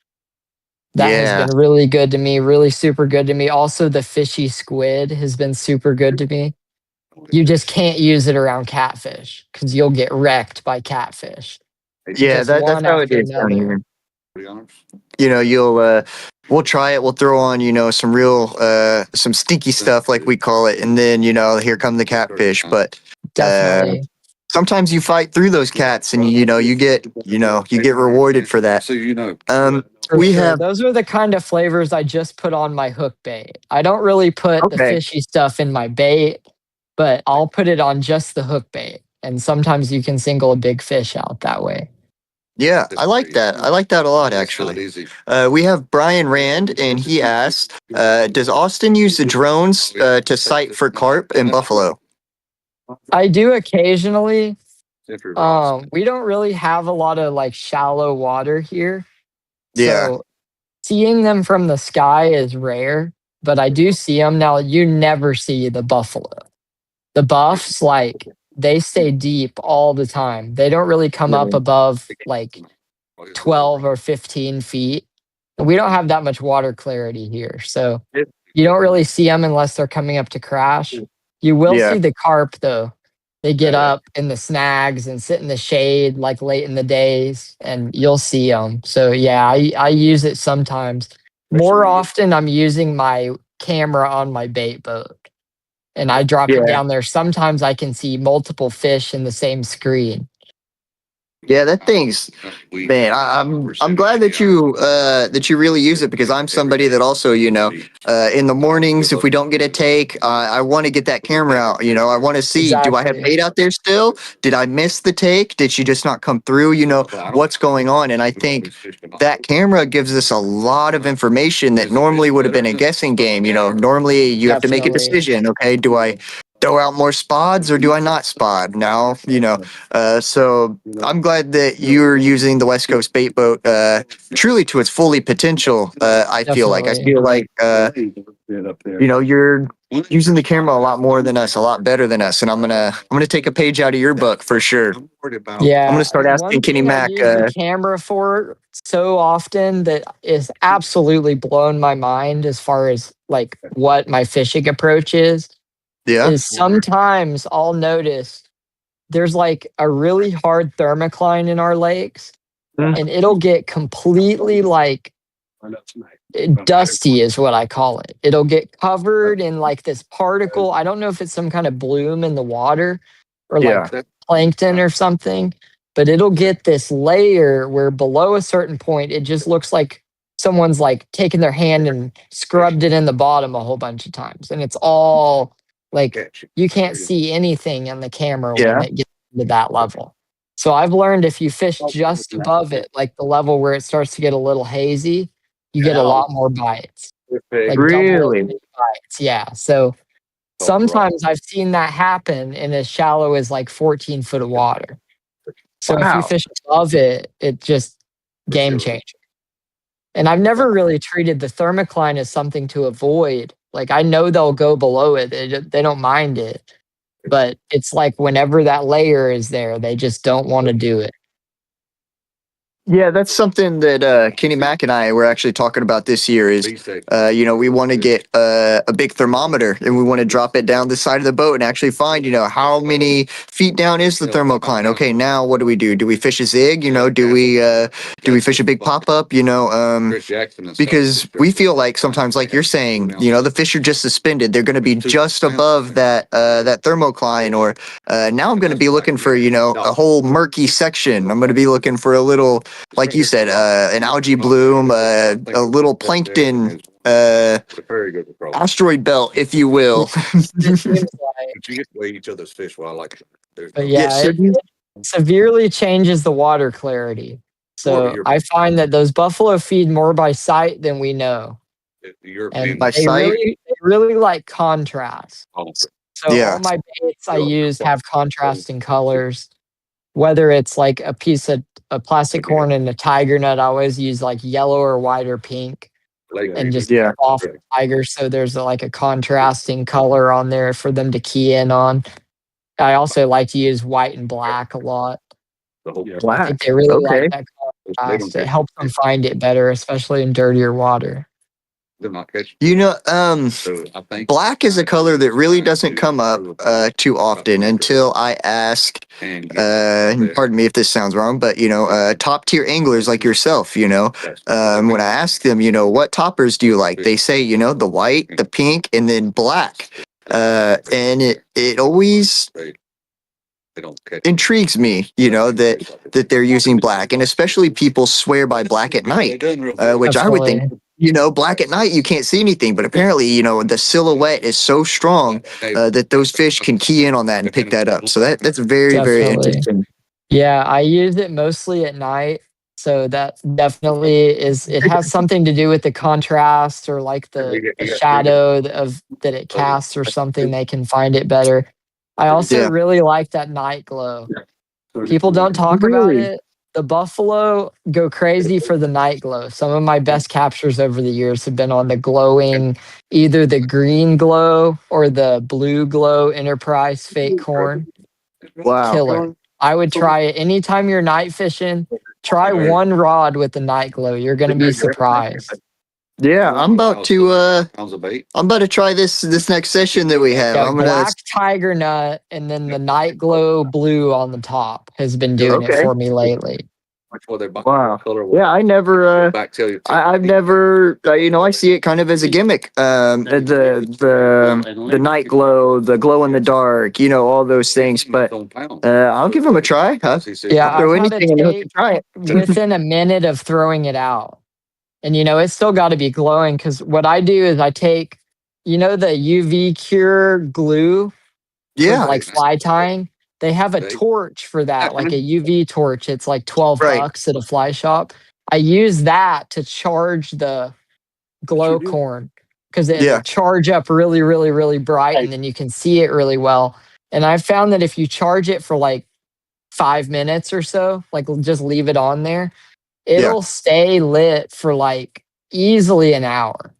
That has Yeah. been really good to me, really super good to me. Also, the fishy squid has been super good to me. You just can't use it around catfish because you'll get wrecked by catfish. Yeah, Just that's one how it after is down another. here. You know, we'll try it, we'll throw on, some real some stinky stuff like we call it, and then, here come the catfish. But Definitely. sometimes you fight through those cats and you get rewarded for that. For We sure. have Those are the kind of flavors I just put on my hook bait. I don't really put the okay. fishy stuff in my bait, but I'll put it on just the hook bait. And sometimes you can single a big fish out that way. Yeah, I like that. I like that a lot, actually. We have Brian Rand, and he asked, does Austin use the drones to sight for carp and buffalo? I do occasionally. We don't really have a lot of like shallow water here. Yeah, So seeing them from the sky is rare, but I do see them. Now, you never see the buffalo. The buffs, like, they stay deep all the time. They don't really come up above like 12 or 15 feet. We don't have that much water clarity here. So you don't really see them unless they're coming up to crash. You will yeah, see the carp, though. They get up in the snags and sit in the shade like late in the days, and you'll see them. So, yeah, I use it sometimes. More often, I'm using my camera on my bait boat and I drop it yeah. down there. Sometimes I can see multiple fish in the same screen. Yeah, that thing's man. I'm glad that you really use it because I'm somebody that also in the mornings if we don't get a take, I want to get that camera out. I want to see, do I have Exactly. bait out there still? Did I miss the take? Did she just not come through? What's going on? And I think that camera gives us a lot of information that normally would have been a guessing game. Normally you have to make a Definitely. decision. Okay, do I throw out more spods or do I not spod? Now, so I'm glad that you're using the West Coast bait boat truly to its fully potential. I feel like Definitely. you're using the camera a lot more than us, a lot better than us, and I'm gonna take a page out of your book for sure. I'm gonna Yeah. start One asking Kenny thing I've Mac. used the camera for so often that is absolutely blown my mind as far as like what my fishing approach Yeah, is sometimes I'll notice there's like a really hard thermocline in our lakes Mm. and it'll get completely like dusty is what I call it. It'll get covered in like this particle. I don't know if it's some kind of bloom in the water or yeah, like plankton or something, but it'll get this layer where below a certain point, it just looks like someone's like taken their hand and scrubbed it in the bottom a whole bunch of times. And it's all like you can't see anything in the camera when yeah. it gets to that level. So I've learned if you fish just above it, like the level where it starts to get a little hazy, you get a lot more bites, like double Really? bites. Yeah. So sometimes I've seen that happen in as shallow as like 14 foot of water. So if you Wow. fish above it, it just game changer. And I've never really treated the thermocline as something to avoid. Like I know they'll go below it. They don't mind it. But it's like whenever that layer is there, they just don't want to do it. Yeah, that's something that Kenny Mac and I were actually talking about this year. Is we want to get a big thermometer and we want to drop it down the side of the boat and actually find how many feet down is the thermocline. Okay, now what do we do? Do we fish a zig? Do we fish a big pop up? Because we feel like sometimes, like you're saying, the fish are just suspended. They're going to be just above that thermocline, or now I'm going to be looking for a whole murky section. I'm going to be looking for a little, like you said, an algae bloom, a little plankton, asteroid belt, if you will. It seems like But Yeah. yeah, So it severely changes the water clarity. So I find that those buffalo feed more by sight than we know, and by sight. they really like contrast. So all Yeah. my baits I use have contrasting colors. Whether it's like a piece of a plastic corn and a tiger nut, I always use like yellow or white or pink, and just Yeah. off the tiger. So there's like a contrasting color on there for them to key in on. I also like to use white and black a lot. I think Black. they really like Okay. that contrast. It helps them find it better, especially in dirtier water. You know, black is a color that really doesn't come up too often until I ask. And pardon me if this sounds wrong, but top tier anglers like yourself. When I ask them, what toppers do you like? They say, the white, the pink, and then black. And it always intrigues me, that they're using black, and especially people swear by black at night, which I would think, Definitely. black at night you can't see anything, but apparently, the silhouette is so strong that those fish can key in on that and pick that up. So that's very, very Definitely. interesting. Yeah, I use it mostly at night. So that definitely is, it has something to do with the contrast or like the shadow of that it casts or something. They can find it better. I also Yeah. really like that night glow. People don't talk about Really? it. The buffalo go crazy for the night glow. Some of my best captures over the years have been on the glowing, either the green glow or the blue glow Enterprise fake corn. Wow. Killer. I would try it anytime you're night fishing. Try one rod with the night glow. You're going to be surprised. Yeah, I'm about to try this next session that we have. Yeah, I'm gonna. black tiger nut and then the night glow blue on the top has been doing it Okay. for me lately. Wow. Yeah, I've never, I see it kind of as a gimmick. The night glow, the glow in the dark, all those things. But I'll give them a try. Yeah, I'll throw I've had anything to in the hook and take try it. within a minute of throwing it out. And it's still got to be glowing because what I do is I take, the UV cure glue for Yeah. like fly tying. They have a torch for that, like a UV torch. It's like 12 Right. bucks at a fly shop. I use that to charge the glow corn because it'll Yeah. charge up really, really, really bright and then you can see it really well. And I found that if you charge it for like 5 minutes or so, like just leave it on there, Yeah. it'll stay lit for like easily an hour.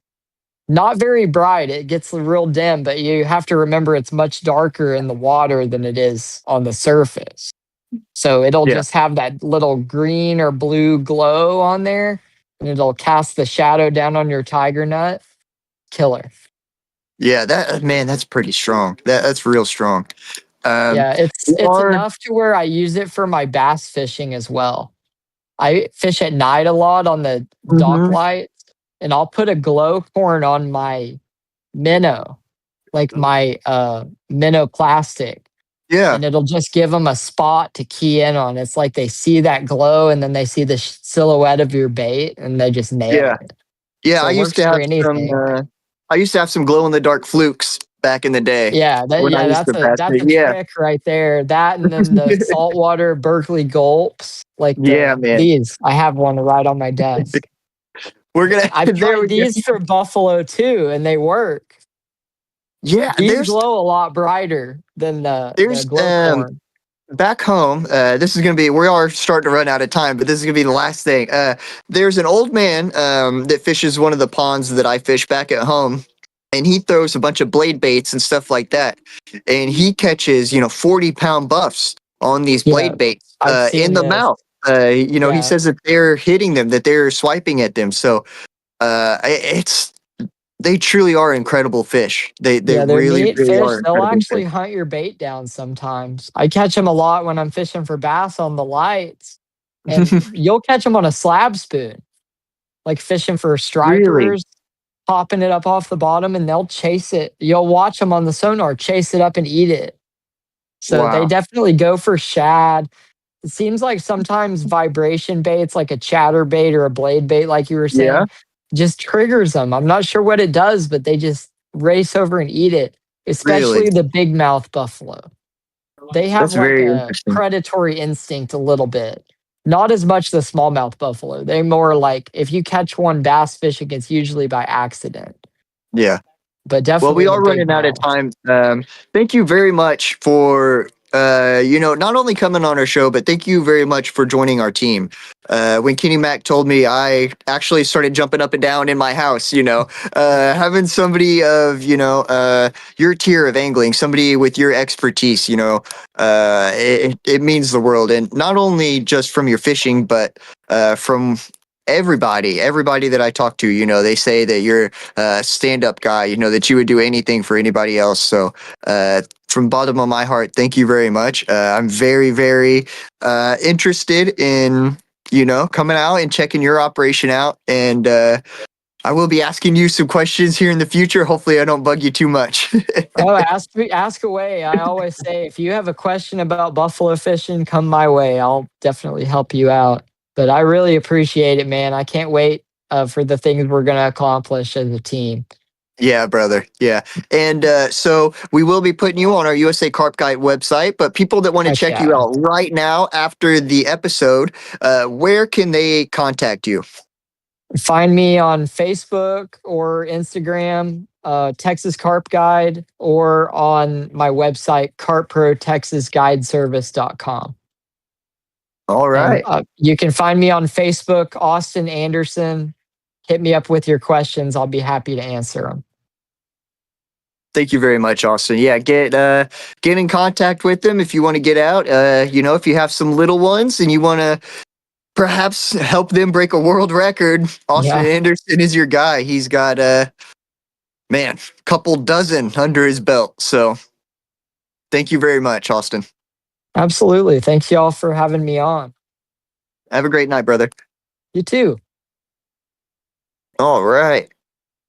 Not very bright. It gets real dim, but you have to remember it's much darker in the water than it is on the surface. So it'll Yeah. just have that little green or blue glow on there and it'll cast the shadow down on your tiger nut. Killer. Yeah. That's pretty strong. That's real strong. Yeah, We it's are. enough to where I use it for my bass fishing as well. I fish at night a lot on the dock Mhm. lights, and I'll put a glow corn on my minnow, like my minnow plastic, Yeah. and it'll just give them a spot to key in on. It's like they see that glow, and then they see the silhouette of your bait, and they just nail Yeah. it. Yeah. So I it used works to for have some. anything. I used to have some glow in the dark flukes back in the day Yeah, when I used to bass that's it. a Yeah. trick right there. That and then the saltwater Berkeley gulps, like Yeah, man. these. I have one right on my desk. We're gonna. I've There tried we go. these for buffalo too, and they work. Yeah. These glow a lot brighter than the There's glow corn. back home. This is gonna be. We are starting to run out of time, but this is gonna be the last thing. There's an old man that fishes one of the ponds that I fish back at home. And he throws a bunch of blade baits and stuff like that. And he catches, 40-pound buffs on these Yeah, blade baits I've in seen the this. mouth. He Yeah, says that they're hitting them, that they're swiping at them. So it's they truly are incredible fish. They yeah, they're really, neat really fish. are They'll incredible fish. actually hunt your bait down sometimes. I catch them a lot when I'm fishing for bass on the lights, and you'll catch them on a slab spoon, like fishing for Really? stripers, popping it up off the bottom, and they'll chase it. You'll watch them on the sonar chase it up and eat it. So they Wow. definitely go for shad. It seems like sometimes vibration baits, like a chatter bait or a blade bait, like you were Yeah. saying, just triggers them. I'm not sure what it does, but they just race over and eat it, Really? especially the big mouth buffalo. They have That's like very a interesting. predatory instinct a little bit. Not as much the smallmouth buffalo. They more like if you catch one bass fishing, it's usually by accident. Yeah. But Well, definitely we the are big running out of mouths. time. Thank you very much for not only coming on our show, but thank you very much for joining our team. When Kenny Mac told me, I actually started jumping up and down in my house. Having somebody of your tier of angling, somebody with your expertise, it means the world, and not only just from your fishing, but from everybody that I talk to. They say that you're stand-up guy, that you would do anything for anybody else. So from bottom of my heart, thank you very much. I'm very, very interested in coming out and checking your operation out, and I will be asking you some questions here in the future. Hopefully I don't bug you too much. Oh, ask away. I always say if you have a question about buffalo fishing, come my way. I'll definitely help you out. But I really appreciate it, man. I can't wait for the things we're going to accomplish as a team. Yeah, brother. Yeah. And so we will be putting you on our USA Carp Guide website, but people that want to Heck check you yeah. out right now after the episode, where can they contact you? Find me on Facebook or Instagram, Texas Carp Guide, or on my website, carpprotexasguideservice.com. All And right. you can find me on Facebook, Austin Anderson. Hit me up with your questions. I'll be happy to answer them. Thank you very much, Austin. Yeah, get in contact with them if you want to get out. If you have some little ones and you want to perhaps help them break a world record, Austin Yeah, Anderson is your guy. He's got couple dozen under his belt. So thank you very much, Austin. absolutely. Thanks y'all for having me on. Have a great night, brother. You too. All right.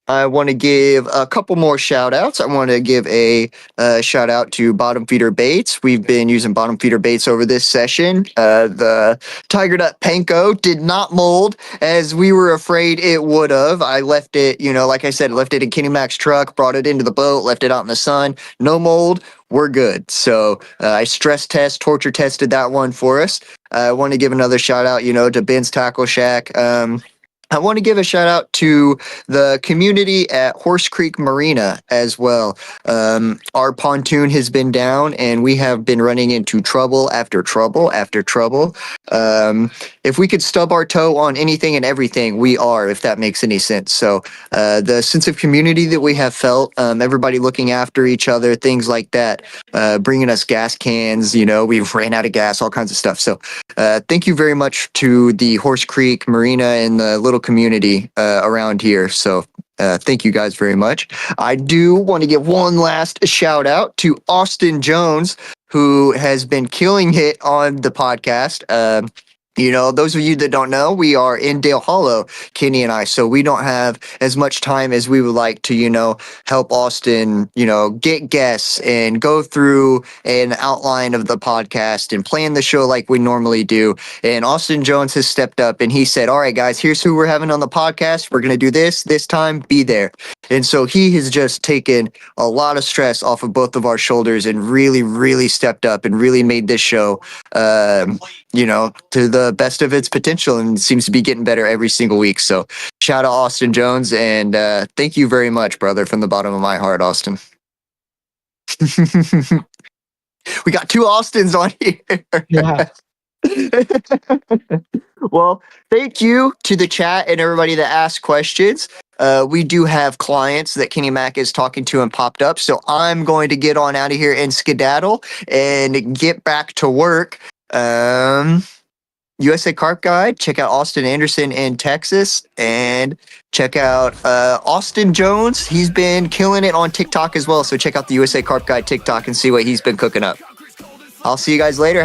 I want to give a couple more shout outs. I want to give a shout out to Bottom Feeder Baits. We've been using Bottom Feeder Baits over this session. The Tiger Nut Panko did not mold as we were afraid it would have. I left it, like I said, left it in Kenny Mac's truck, brought it into the boat, left it out in the sun. No mold. We're good. So I torture tested that one for us. I want to give another shout out, to Ben's Tackle Shack. I want to give a shout out to the community at Horse Creek Marina as well. Our pontoon has been down and we have been running into trouble after trouble after trouble. If we could stub our toe on anything and everything, we are, if that makes any sense. So the sense of community that we have felt, everybody looking after each other, things like that, bringing us gas cans, we've ran out of gas, all kinds of stuff. So thank you very much to the Horse Creek Marina and the little community around here. So thank you guys very much. I do want to give one last shout out to Austin Jones, who has been killing it on the podcast. Those of you that don't know, we are in Dale Hollow, Kenny and I, so we don't have as much time as we would like to, help Austin, get guests and go through an outline of the podcast and plan the show like we normally do. And Austin Jones has stepped up and he said, all right, guys, here's who we're having on the podcast. We're going to do this time, be there. And so he has just taken a lot of stress off of both of our shoulders and really, really stepped up and really made this show, to the best of its potential and seems to be getting better every single week. So shout out Austin Jones and thank you very much, brother, from the bottom of my heart, Austin. We got two Austins on here. Yeah. Well, thank you to the chat and everybody that asked questions. We do have clients that Kenny Mac is talking to and popped up. So I'm going to get on out of here and skedaddle and get back to work. USA Carp Guide. Check out Austin Anderson in Texas and check out Austin Jones. He's been killing it on TikTok as well. So check out the USA Carp Guide TikTok and see what he's been cooking up. I'll see you guys later.